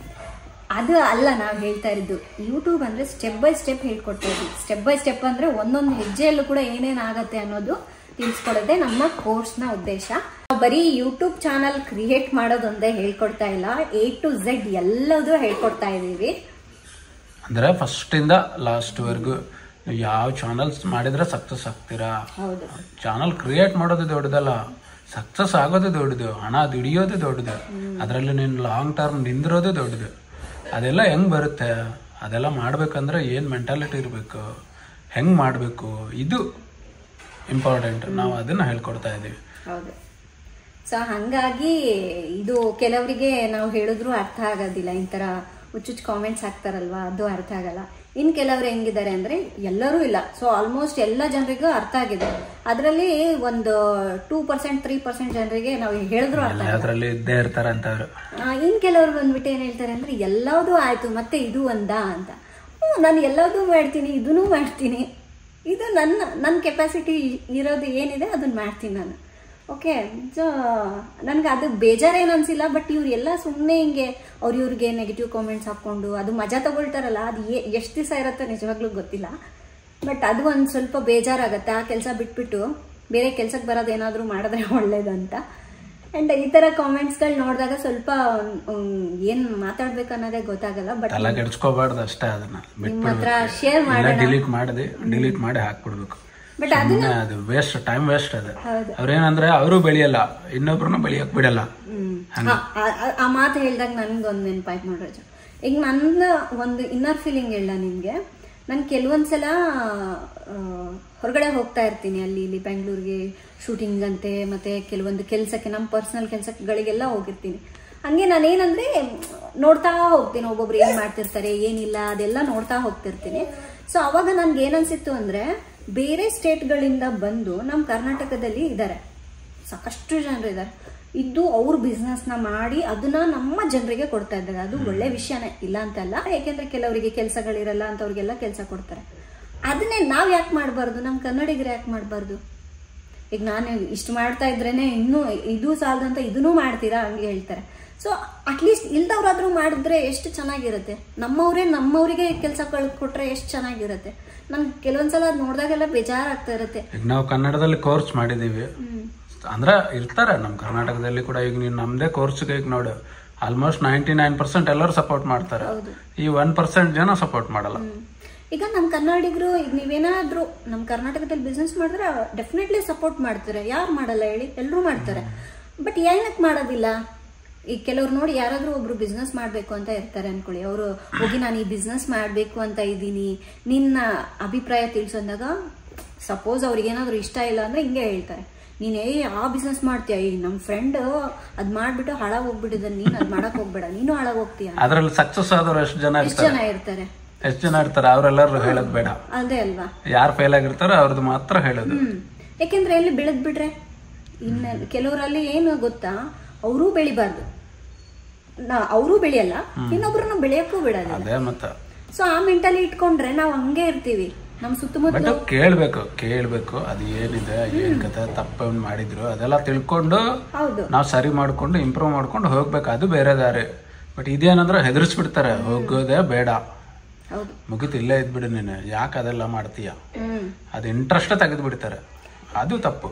B: ಅದು ಅಲ್ಲ ನಾವ್ ಹೇಳ್ತಾ ಇದ್ದು. ಯೂಟ್ಯೂಬ್ ಅಂದ್ರೆ ಸ್ಟೆಪ್ ಬೈ ಸ್ಟೆಪ್ ಹೇಳ್ಕೊಡ್ತಾ ಇದ್ವಿ. ಸ್ಟೆಪ್ ಬೈ ಸ್ಟೆಪ್ ಅಂದ್ರೆ ಒಂದೊಂದು ಹೆಜ್ಜೆಯಲ್ಲೂ ಕೂಡ ಏನೇನ್ ಆಗತ್ತೆ ಅನ್ನೋದು ತಿಳಿಸ್ಕೊಡೋದೇ ನಮ್ಮ ಕೋರ್ಸ್ ನ ಉದ್ದೇಶ. ಬರೀ ಯೂಟ್ಯೂಬ್ ಚಾನಲ್ ಕ್ರಿಯೇಟ್ ಮಾಡೋದೊಂದೇ ಹೇಳ್ಕೊಡ್ತಾ ಇಲ್ಲ, A to Z ಎಲ್ಲದೂ ಹೇಳ್ಕೊಡ್ತಾ ಇದೀವಿ.
A: ಅಂದ್ರೆ ಫಸ್ಟ್ ಇಂದ ಲಾಸ್ಟ್ ವರ್ಗು ನೀವು ಯಾವ ಚಾನಲ್ಸ್ ಮಾಡಿದ್ರೆ ಸಕ್ಸಸ್ ಆಗ್ತೀರಾ. ಚಾನಲ್ ಕ್ರಿಯೇಟ್ ಮಾಡೋದು ದೊಡ್ಡದಲ್ಲ, ಸಕ್ಸಸ್ ಆಗೋದು ದೊಡ್ಡದು, ಹಣ ದುಡಿಯೋದು ದೊಡ್ಡದು, ಅದರಲ್ಲಿ ನೀನು ಲಾಂಗ್ ಟರ್ಮ್ ನಿಂದಿರೋದು ದೊಡ್ಡದು. ಅದೆಲ್ಲ ಹೆಂಗ್ ಬರುತ್ತೆ, ಅದೆಲ್ಲ ಮಾಡ್ಬೇಕಂದ್ರೆ ಏನ್ ಮೆಂಟಾಲಿಟಿ ಇರಬೇಕು, ಹೆಂಗ್ ಮಾಡಬೇಕು, ಇದು ಇಂಪಾರ್ಟೆಂಟ್. ನಾವು ಅದನ್ನ ಹೇಳ್ಕೊಡ್ತಾ ಇದೀವಿ.
B: ಹೌದು. ಸೊ ಹಂಗಾಗಿ ಇದು ಕೆಲವರಿಗೆ ನಾವು ಹೇಳಿದ್ರು ಅರ್ಥ ಆಗೋದಿಲ್ಲ. ಇಂತರ ಹುಚ್ಚುಚ್ಚು ಕಾಮೆಂಟ್ಸ್ ಹಾಕ್ತಾರಲ್ವಾ, ಅದು ಅರ್ಥ ಆಗಲ್ಲ. ಇನ್ ಕೆಲವ್ರು ಹೆಂಗಿದ್ದಾರೆ ಅಂದ್ರೆ ಎಲ್ಲರೂ ಇಲ್ಲ, ಸೊ ಆಲ್ಮೋಸ್ಟ್ ಎಲ್ಲ ಜನರಿಗೂ ಅರ್ಥ ಆಗಿದೆ. ಅದರಲ್ಲಿ ಒಂದು 2% 3% ಜನರಿಗೆ ನಾವು ಹೇಳಿದ್ರು ಅರ್ಥ
A: ಅದರಲ್ಲಿ ಇದ್ದೇ ಇರ್ತಾರೆ ಅಂತವ್ರು.
B: ಇನ್ ಕೆಲವ್ರು ಬಂದ್ಬಿಟ್ಟು ಏನ್ ಹೇಳ್ತಾರೆ ಅಂದ್ರೆ ಎಲ್ಲದೂ ಆಯ್ತು ಮತ್ತೆ ಇದು ಒಂದಾ ಅಂತ. ನಾನು ಎಲ್ಲದೂ ಮಾಡ್ತೀನಿ, ಇದನ್ನೂ ಮಾಡ್ತೀನಿ, ಇದು ನನ್ನ ಕೆಪಾಸಿಟಿ ಇರೋದು ಏನಿದೆ ಅದನ್ನ ಮಾಡ್ತೀನಿ ನಾನು. ಓಕೆ, ಸೊ ನನ್ಗೆ ಅದು ಬೇಜಾರೇನು ಅನ್ಸಿಲ್ಲ. ಬಟ್ ಇವ್ರೆಲ್ಲ ಸುಮ್ಮನೆ ಹಿಂಗೆ ಇವ್ರಿಗೆ ನೆಗೆಟಿವ್ ಕಾಮೆಂಟ್ಸ್ ಹಾಕೊಂಡು ಅದು ಮಜಾ ತಗೊಳ್ತಾರಲ್ಲ, ಅದು ಎಷ್ಟು ದಿವಸ ಇರುತ್ತೆ ನಿಜವಾಗ್ಲೂ ಗೊತ್ತಿಲ್ಲ. ಬಟ್ ಅದು ಒಂದು ಸ್ವಲ್ಪ ಬೇಜಾರಾಗತ್ತೆ. ಆ ಕೆಲಸ ಬಿಟ್ಬಿಟ್ಟು ಬೇರೆ ಕೆಲ್ಸಕ್ಕೆ ಬರೋದೇನಾದ್ರೂ ಮಾಡಿದ್ರೆ ಒಳ್ಳೇದಂತ. ಅಂಡ್ ಈ ತರ ಕಾಮೆಂಟ್ಸ್ಗಳು ನೋಡಿದಾಗ ಸ್ವಲ್ಪ ಏನ್ ಮಾತಾಡ್ಬೇಕು ಅನ್ನೋದೇ ಗೊತ್ತಾಗಲ್ಲ. ಬಟ್
A: ಕೆಡ್ಸ್ಕೋಬಾರ್ದು ಅಷ್ಟೇ, ಅದನ್ನ
B: ನಿಮ್ಮ ಹತ್ರ ಶೇರ್ ಮಾಡಿ
A: ಡಿಲೀಟ್ ಮಾಡಿ ಹಾಕ್ಬಿಡ್ಬೇಕು.
B: ಬಟ್ ಅದನ್ನ
A: ಅದು ವೇಸ್ಟ್, ಟೈಮ್ ವೇಸ್ಟ್. ಅದು ಅವ್ರೇನಂದ್ರೆ ಅವರು ಬೆಳೆಯಲ್ಲ, ಇನ್ನೊಬ್ರನ್ನ ಬೆಳೆಯಕ್ ಬಿಡಲ್ಲ.
B: ಆ ಮಾತು ಹೇಳ್ದಾಗ ನನ್ಗೊಂದು ನೆನಪಾಯ್ತು ನೋಡ್ರಜು. ಈಗ ನನ್ನ ಒಂದು ಇನ್ನರ್ ಫೀಲಿಂಗ್ ಹೇಳ ನಿಮ್ಗೆ. ನಾನು ಕೆಲವೊಂದ್ಸಲ ಹೊರಗಡೆ ಹೋಗ್ತಾ ಇರ್ತೀನಿ, ಅಲ್ಲಿ ಇಲ್ಲಿ ಬೆಂಗಳೂರಿಗೆ ಶೂಟಿಂಗ್ ಅಂತೆ, ಮತ್ತೆ ಕೆಲವೊಂದು ಕೆಲಸಕ್ಕೆ ನಮ್ಮ ಪರ್ಸನಲ್ ಕೆಲಸಗಳಿಗೆಲ್ಲ ಹೋಗಿರ್ತೀನಿ. ಹಂಗೆ ನಾನೇನಂದ್ರೆ ನೋಡ್ತಾ ಹೋಗ್ತೀನಿ, ಒಬ್ಬೊಬ್ರು ಏನ್ ಮಾಡ್ತಿರ್ತಾರೆ ಏನಿಲ್ಲ ಅದೆಲ್ಲ ನೋಡ್ತಾ ಹೋಗ್ತಿರ್ತೀನಿ. ಸೊ ಅವಾಗ ನನ್ಗೆ ಏನನ್ಸಿತ್ತು ಅಂದ್ರೆ ಬೇರೆ ಸ್ಟೇಟ್ಗಳಿಂದ ಬಂದು ನಮ್ಮ ಕರ್ನಾಟಕದಲ್ಲಿ ಇದ್ದಾರೆ, ಸಾಕಷ್ಟು ಜನರು ಇದ್ದಾರೆ. ಇದ್ದು ಅವ್ರ ಬಿಸ್ನೆಸ್ನ ಮಾಡಿ ಅದನ್ನ ನಮ್ಮ ಜನರಿಗೆ ಕೊಡ್ತಾ ಇದ್ದಾರೆ. ಅದು ಒಳ್ಳೆ ವಿಷಯನೇ, ಇಲ್ಲ ಅಂತಲ್ಲ. ಯಾಕೆಂದ್ರೆ ಕೆಲವರಿಗೆ ಕೆಲಸಗಳಿರಲ್ಲ ಅಂತವ್ರಿಗೆಲ್ಲ ಕೆಲಸ ಕೊಡ್ತಾರೆ. ಅದನ್ನೇ ನಾವ್ ಯಾಕೆ ಮಾಡಬಾರ್ದು, ನಮ್ಮ ಕನ್ನಡಿಗರು ಯಾಕೆ ಮಾಡಬಾರ್ದು? ಈಗ ನಾನು ಇಷ್ಟು ಮಾಡ್ತಾ ಇದ್ರೇನೆ ಇನ್ನೂ ಇದು ಸಾಲದಂತ ಇದನ್ನೂ ಮಾಡ್ತೀರಾ ಹಂಗೆ ಹೇಳ್ತಾರೆ. ಸೊ ಅಟ್ಲೀಸ್ಟ್ ಇಲ್ದವ್ರಾದ್ರೂ ಮಾಡಿದ್ರೆ ಎಷ್ಟು ಚೆನ್ನಾಗಿರುತ್ತೆ. ನಮ್ಮವರಿಗೆ ಕೆಲಸ ಕೊಟ್ರೆ ಎಷ್ಟು ಚೆನ್ನಾಗಿರುತ್ತೆ. ನನ್ಗೆ ಕೆಲವೊಂದ್ಸಲ ಅದ್ ನೋಡಿದಾಗೆಲ್ಲ ಬೇಜಾರಾಗ್ತಾ ಇರುತ್ತೆ.
A: ಈಗ ನಾವು ಕನ್ನಡದಲ್ಲಿ ಕೋರ್ಸ್ ಮಾಡಿದೀವಿ ಅಂದ್ರೆ ಇರ್ತಾರೆ ನಮ್ಮ ಕರ್ನಾಟಕದಲ್ಲಿ ಕೂಡ. ಈಗ ನೀನ್ ನಮ್ದೇ ಕೋರ್ಸ್ಗೆ ಈಗ ನೋಡು, ಆಲ್ಮೋಸ್ಟ್ 99% ಎಲ್ಲರೂ ಸಪೋರ್ಟ್ ಮಾಡ್ತಾರೆ. ಈ 1% ಜನ ಸಪೋರ್ಟ್ ಮಾಡಲ್ಲ.
B: ಈಗ ನಮ್ಮ ಕನ್ನಡಿಗರು, ಈಗ ನೀವೇನಾದ್ರೂ ನಮ್ಮ ಕರ್ನಾಟಕದಲ್ಲಿ ಬಿಸ್ನೆಸ್ ಮಾಡಿದ್ರೆ ಡೆಫಿನೆಟ್ಲಿ ಸಪೋರ್ಟ್ ಮಾಡ್ತಾರೆ. ಯಾರು ಮಾಡಲ್ಲ ಹೇಳಿ, ಎಲ್ಲರೂ ಮಾಡ್ತಾರೆ. ಬಟ್ ಏನಕ್ಕೆ ಮಾಡೋದಿಲ್ಲ? ಈಗ ಕೆಲವ್ರು ನೋಡಿ, ಯಾರಾದ್ರೂ ಒಬ್ರು ಬಿಸ್ನೆಸ್ ಮಾಡ್ಬೇಕು ಅಂತ ಇರ್ತಾರೆ ಅನ್ಕೊಳ್ಳಿ, ಅವರು ಹೋಗಿ ನಾನು ಈ ಬಿಸ್ನೆಸ್ ಮಾಡ್ಬೇಕು ಅಂತ ಇದ್ದೀನಿ, ನಿನ್ನ ಅಭಿಪ್ರಾಯ ತಿಳಿಸೋದಾಗ ಸಪೋಸ್ ಅವ್ರಿಗೆ ಏನಾದ್ರು ಇಷ್ಟ ಇಲ್ಲ ಅಂದ್ರೆ ಹಿಂಗೆ ಹೇಳ್ತಾರೆ, ನೀನ್ ಆ ಬಿಸ್ನೆಸ್ ಮಾಡ್ತೀಯ, ಈ ನಮ್ ಫ್ರೆಂಡ್ ಅದ್ ಮಾಡ್ಬಿಟ್ಟು ಹಾಳಾಗ್ ಹೋಗ್ಬಿಟ್ಟಿದ್ದಾನೆ, ನೀನ್ ಅದ್ ಮಾಡಕ್ ಹೋಗ್ಬೇಡ, ನೀನು ಹಾಳಾಗ್ ಹೋಗ್ತೀಯ.
A: ಅದ್ರಲ್ಲಿ ಸಕ್ಸಸ್ ಆದವ್ರು ಎಷ್ಟು ಜನ
B: ಇರ್ತಾರೆ,
A: ಅವ್ರೆಲ್ಲರೂ ಹೇಳೋದ್ ಬೇಡ.
B: ಅದೇ ಅಲ್ವಾ,
A: ಯಾರು ಫೇಲ್ ಆಗಿರ್ತಾರೋ ಅವ್ರದ್ದು ಮಾತ್ರ ಹೇಳೋದು.
B: ಯಾಕೆಂದ್ರೆ ಎಲ್ಲಿ ಬೆಳೆದ್ ಬಿಟ್ರೆ ಇನ್ನ ಕೆಲವರಲ್ಲಿ ಏನು ಗೊತ್ತಾ, ಅವರೂ ಬೆಳಿಬಾರ್ದು, ಅವರೂ ಬೆಳೆಯಲ್ಲ, ಇನ್ನೊಬ್ರನ್ನ ಬೆಳೆಯಕ್ಕೂ ಬಿಡೋದಿಲ್ಲ. ಸೊ ಆ ಮೆಂಟಲಿ ಇಟ್ಕೊಂಡ್ರೆ ನಾವ್ ಹಂಗೆ ಇರ್ತೀವಿ. ನಮ್ ಸುತ್ತಮುತ್ತ
A: ಕೇಳ್ಬೇಕು ಅದು ಏನಿದೆ, ಏನ್ ಕತೆ, ತಪ್ಪು ಮಾಡಿದ್ರು ಅದೆಲ್ಲ ತಿಳ್ಕೊಂಡು ನಾವ್ ಸರಿ ಮಾಡ್ಕೊಂಡು ಇಂಪ್ರೂವ್ ಮಾಡ್ಕೊಂಡು ಹೋಗ್ಬೇಕು, ಅದು ಬೇರೆ ದಾರಿ. ಬಟ್ ಇದೇನಂದ್ರೆ ಹೆದರ್ಸ್ಬಿಡ್ತಾರೆ, ಹೋಗೋದೇ ಬೇಡ, ಮುಗಿತು ಇಲ್ಲೇ ಇದ್ಬಿಡು ನೀನು, ಯಾಕೆ ಅದೆಲ್ಲ ಮಾಡ್ತೀಯ, ಅದು ಇಂಟ್ರೆಸ್ಟ್ ತೆಗೆದು ಬಿಡ್ತಾರೆ, ಅದು ತಪ್ಪು.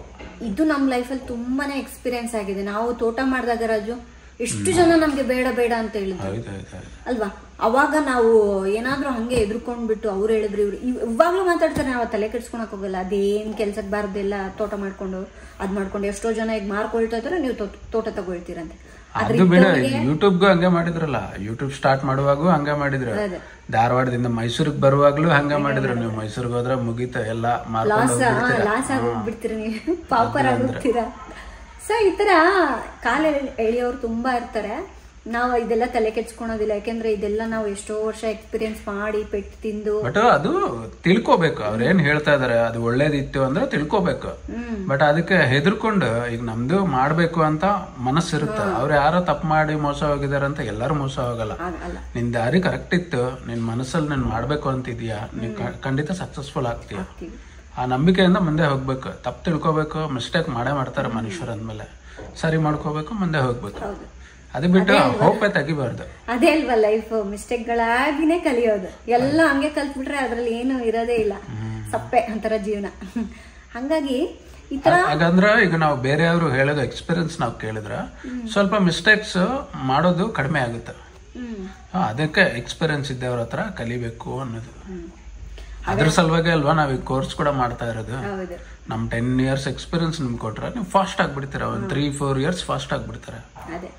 B: ಇದು ನಮ್ ಲೈಫಲ್ಲಿ ತುಂಬಾನೇ ಎಕ್ಸ್ಪೀರಿಯನ್ಸ್ ಆಗಿದೆ. ನಾವು ತೋಟ ಮಾಡಿದಾಗ ರಾಜು ಎಷ್ಟು ಜನ ನಮ್ಗೆ ಬೇಡ ಬೇಡ ಅಂತ ಹೇಳಿದ್ರು ಅಲ್ವಾ. ಅವಾಗ ನಾವು ಏನಾದ್ರೂ ಹಂಗೆ ಎದುರ್ಕೊಂಡ್ಬಿಟ್ಟು ಅವ್ರು ಹೇಳಿದ್ರು ಇವ್ರು ಇವಾಗ್ಲೂ ಮಾತಾಡ್ತಾರೆ, ನಾವು ತಲೆ ಕೆಡ್ಸ್ಕೊಳಕ್ ಹೋಗಲ್ಲ. ಅದೇನ್ ಕೆಲ್ಸಕ್ ಬಾರ್ದೆಲ್ಲ ತೋಟ ಮಾಡ್ಕೊಂಡು ಅದ್ ಮಾಡ್ಕೊಂಡು ಎಷ್ಟೋ ಜನ ಈಗ ಮಾರ್ಕೊಳ್ತಾ ಇದಾರೆ, ನೀವು ತೋಟ ತಗೊಳ್ತೀರಂತೆ.
A: ಅದು ಬಿಡ, ಯೂಟ್ಯೂಬ್ಗೂ ಹಂಗೆ ಮಾಡಿದ್ರಲ್ಲ, ಯೂಟ್ಯೂಬ್ ಸ್ಟಾರ್ಟ್ ಮಾಡುವಾಗೂ ಹಂಗೆ ಮಾಡಿದ್ರು, ಧಾರವಾಡದಿಂದ ಮೈಸೂರಿಗೆ ಬರುವಾಗ್ಲೂ ಹಂಗೆ ಮಾಡಿದ್ರು. ನೀವು ಮೈಸೂರಿಗೆ ಹೋದ್ರೆ ಮುಗೀತ ಎಲ್ಲ
B: ಲಾಸ್ ಆಗೋಗ್ಬಿಡ್ತೀರ, ನೀವು ಪಾಪರ್ ಆಗೋಗ್ತೀರಾ. ಸೊ ಈ ತರ ಕಾಲ ಎಳೆಯೋರು ತುಂಬಾ ಇರ್ತಾರೆ. ನಾವು ಇದೆಲ್ಲ ತಲೆ ಕೆಡ್ಸ್ಕೊಳೋದಿಲ್ಲ, ಯಾಕೆಂದ್ರೆ ಇದೆಲ್ಲ ನಾವು ಎಷ್ಟೋ ವರ್ಷ ಎಕ್ಸ್ಪೀರಿಯನ್ಸ್ ಮಾಡಿ ಪೆಟ್ಟು ತಿಂದು.
A: ಬಟ್ ಅದು ತಿಳ್ಕೊಬೇಕು, ಅವ್ರೇನ್ ಹೇಳ್ತಾ ಇದಾರೆ ಅದು ಒಳ್ಳೇದಿತ್ತು ಅಂದ್ರೆ ತಿಳ್ಕೊಬೇಕು. ಬಟ್ ಅದಕ್ಕೆ ಹೆದರ್ಕೊಂಡು ಈಗ ನಮ್ದು ಮಾಡ್ಬೇಕು ಅಂತ ಮನಸ್ಸಿರುತ್ತೆ. ಅವ್ರು ಯಾರೋ ತಪ್ಪು ಮಾಡಿ ಮೋಸ ಹೋಗಿದಾರೆ ಅಂತ ಎಲ್ಲರೂ ಮೋಸ ಹೋಗಲ್ಲ. ನಿನ್ ದಾರಿ ಕರೆಕ್ಟ್ ಇತ್ತು, ನಿನ್ ಮನಸ್ಸಲ್ಲಿ ನೀನ್ ಮಾಡ್ಬೇಕು ಅಂತಿದ್ಯಾ, ನೀನ್ ಖಂಡಿತ ಸಕ್ಸಸ್ಫುಲ್ ಆಗ್ತೀಯ. ಆ ನಂಬಿಕೆಯಿಂದ ಮುಂದೆ ಹೋಗ್ಬೇಕು. ತಪ್ಪು ತಿಳ್ಕೊಬೇಕು, ಮಿಸ್ಟೇಕ್ ಮಾಡೇ ಮಾಡ್ತಾರೆ ಮನುಷ್ಯರು ಅಂದ್ಮೇಲೆ, ಸರಿ ಮಾಡ್ಕೋಬೇಕು, ಮುಂದೆ ಹೋಗ್ಬೇಕು. ಅದು ಬಿಟ್ಟು ಹೋಪೇ ತೆಗಿಬಾರ್ದು.
B: ಅದೇ ಅಲ್ವಾ ಲೈಫ್, ಮಿಸ್ಟೇಕ್ ಗಳಾಗಿನೇ ಕಲಿಯೋದು. ಎಲ್ಲ ಹಂಗೆ ಕಲ್ತ್ಬಿಟ್ರೆ ಅದ್ರಲ್ಲಿ ಏನು ಇರೋದೇ ಇಲ್ಲ, ಸಪ್ಪೆ ಅಂತಾರ ಜೀವನ. ಹಂಗಾಗಿ ಈ ತರ
A: ಹಾಗಂದ್ರ ಈಗ ನಾವು ಬೇರೆಯವರು ಹೇಳೋದು ಎಕ್ಸ್ಪೀರಿಯನ್ಸ್ ನಾವು ಕೇಳಿದ್ರ ಸ್ವಲ್ಪ ಮಿಸ್ಟೇಕ್ಸ್ ಮಾಡೋದು ಕಡಿಮೆ ಆಗುತ್ತೆ. ಅದಕ್ಕೆ ಎಕ್ಸ್ಪೀರಿಯನ್ಸ್ ಇದ್ದವ್ರ ಹತ್ರ ಕಲಿಬೇಕು ಅನ್ನೋದು. ಅದ್ರ ಸಲುವಾಗಿ ಅಲ್ವಾ ನಾವ್ ಈ ಕೋರ್ಸ್ ಕೂಡ ಮಾಡ್ತಾ ಇರೋದು. ನಮ್ 10 years ಎಕ್ಸ್ಪೀರಿಯನ್ಸ್ ನಿಮ್ಗೆ ಕೊಟ್ರೆ ನೀವು ಫಾಸ್ಟ್ ಆಗ್ಬಿಡ್ತೀರ, ಒಂದ್ 3-4 years ಫಾಸ್ಟ್ ಆಗ್ಬಿಡ್ತಾರೆ.
B: ಅದೇ,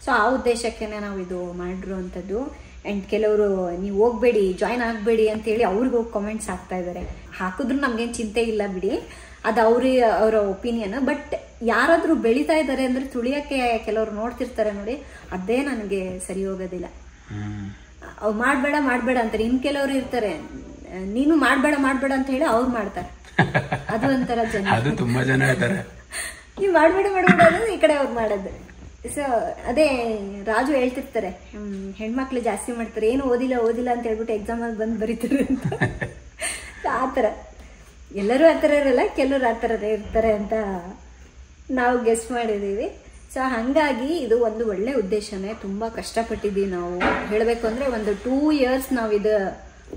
B: ಸೊ ಆ ಉದ್ದೇಶಕ್ಕೆನೆ ನಾವು ಇದು ಮಾಡಿರುವಂಥದ್ದು. ಆ್ಯಂಡ್ ಕೆಲವರು ನೀವು ಹೋಗ್ಬೇಡಿ, ಜಾಯ್ನ್ ಆಗಬೇಡಿ ಅಂತೇಳಿ ಅವ್ರಿಗೂ ಕಾಮೆಂಟ್ಸ್ ಆಗ್ತಾ ಇದ್ದಾರೆ. ಹಾಕಿದ್ರು ನಮ್ಗೇನು ಚಿಂತೆ ಇಲ್ಲ ಬಿಡಿ, ಅದು ಅವರ ಒಪಿನಿಯನ್. ಬಟ್ ಯಾರಾದರೂ ಬೆಳೀತಾ ಇದ್ದಾರೆ ಅಂದ್ರೆ ತುಳಿಯೋಕ್ಕೆ ಕೆಲವರು ನೋಡ್ತಿರ್ತಾರೆ ನೋಡಿ, ಅದೇ ನನಗೆ ಸರಿ ಹೋಗೋದಿಲ್ಲ. ಅವ್ರು ಮಾಡಬೇಡ ಮಾಡಬೇಡ ಅಂತಾರೆ. ಇನ್ನು ಕೆಲವರು ಇರ್ತಾರೆ, ನೀನು ಮಾಡಬೇಡ ಮಾಡಬೇಡ ಅಂತ ಹೇಳಿ ಅವ್ರು ಮಾಡ್ತಾರೆ. ಅದು ಒಂಥರ ಜನ,
A: ಅದು ತುಂಬಾ ಜನ ಇದ್ದಾರೆ.
B: ನೀವು ಮಾಡಬೇಡ ಮಾಡಬೇಡ ಅನ್ನೋದು ಈ ಕಡೆ ಅವ್ರು ಮಾಡೋದು. ಸೊ ಅದೇ ರಾಜು ಹೇಳ್ತಿರ್ತಾರೆ, ಹೆಣ್ಮಕ್ಳು ಜಾಸ್ತಿ ಮಾಡ್ತಾರೆ, ಏನು ಓದಿಲ್ಲ ಅಂತ ಹೇಳ್ಬಿಟ್ಟು ಎಕ್ಸಾಮಲ್ಲಿ ಬಂದು ಬರೀತಾರೆ ಅಂತ. ಆ ಥರ ಎಲ್ಲರೂ ಆ ಥರ ಇರಲ್ಲ, ಕೆಲವರು ಆ ಥರ ಇರ್ತಾರೆ ಅಂತ ನಾವು ಗೆಸ್ ಮಾಡಿದ್ದೀವಿ. ಸೊ ಹಾಗಾಗಿ ಇದು ಒಂದು ಒಳ್ಳೆ ಉದ್ದೇಶನೇ. ತುಂಬ ಕಷ್ಟಪಟ್ಟಿದ್ದೀವಿ ನಾವು. ಹೇಳಬೇಕು ಅಂದರೆ ಒಂದು 2 years ನಾವು ಇದು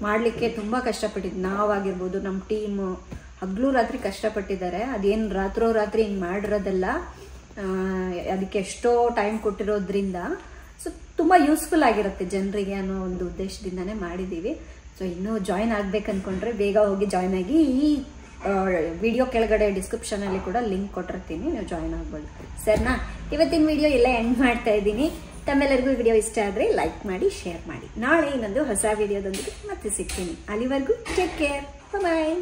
B: ಮಾಡಲಿಕ್ಕೆ ತುಂಬ ಕಷ್ಟಪಟ್ಟಿದ್ವಿ. ನಾವಾಗಿರ್ಬೋದು, ನಮ್ಮ ಟೀಮು ಹಗಲು ರಾತ್ರಿ ಕಷ್ಟಪಟ್ಟಿದ್ದಾರೆ. ಅದೇನು ರಾತ್ರಿ ಹಿಂಗೆ ಮಾಡಿರೋದಲ್ಲ, ಅದಕ್ಕೆ ಎಷ್ಟೋ ಟೈಮ್ ಕೊಟ್ಟಿರೋದ್ರಿಂದ ಸೊ ತುಂಬ ಯೂಸ್ಫುಲ್ ಆಗಿರುತ್ತೆ ಜನರಿಗೆ ಅನ್ನೋ ಒಂದು ಉದ್ದೇಶದಿಂದನೇ ಮಾಡಿದ್ದೀವಿ. ಸೊ ಇನ್ನೂ ಜಾಯ್ನ್ ಆಗ್ಬೇಕು ಅಂದ್ಕೊಂಡ್ರೆ ಬೇಗ ಹೋಗಿ ಜಾಯ್ನ್ ಆಗಿ. ಈ ವಿಡಿಯೋ ಕೆಳಗಡೆ ಡಿಸ್ಕ್ರಿಪ್ಷನಲ್ಲಿ ಕೂಡ ಲಿಂಕ್ ಕೊಟ್ಟಿರ್ತೀನಿ, ನೀವು ಜಾಯ್ನ್ ಆಗ್ಬೋದು. ಸರ್ನಾ, ಇವತ್ತಿನ ವಿಡಿಯೋ ಎಲ್ಲ ಎಂಡ್ ಮಾಡ್ತಾ ಇದ್ದೀನಿ. ತಮ್ಮೆಲ್ಲರಿಗೂ ವಿಡಿಯೋ ಇಷ್ಟ ಆದರೆ ಲೈಕ್ ಮಾಡಿ, ಶೇರ್ ಮಾಡಿ. ನಾಳೆ ಇನ್ನೊಂದು ಹೊಸ ವಿಡಿಯೋದೊಂದಿಗೆ ಮತ್ತೆ ಸಿಗ್ತೀನಿ. ಅಲ್ಲಿವರೆಗೂ ಟೇಕ್ ಕೇರ್, ಬಾಯ್.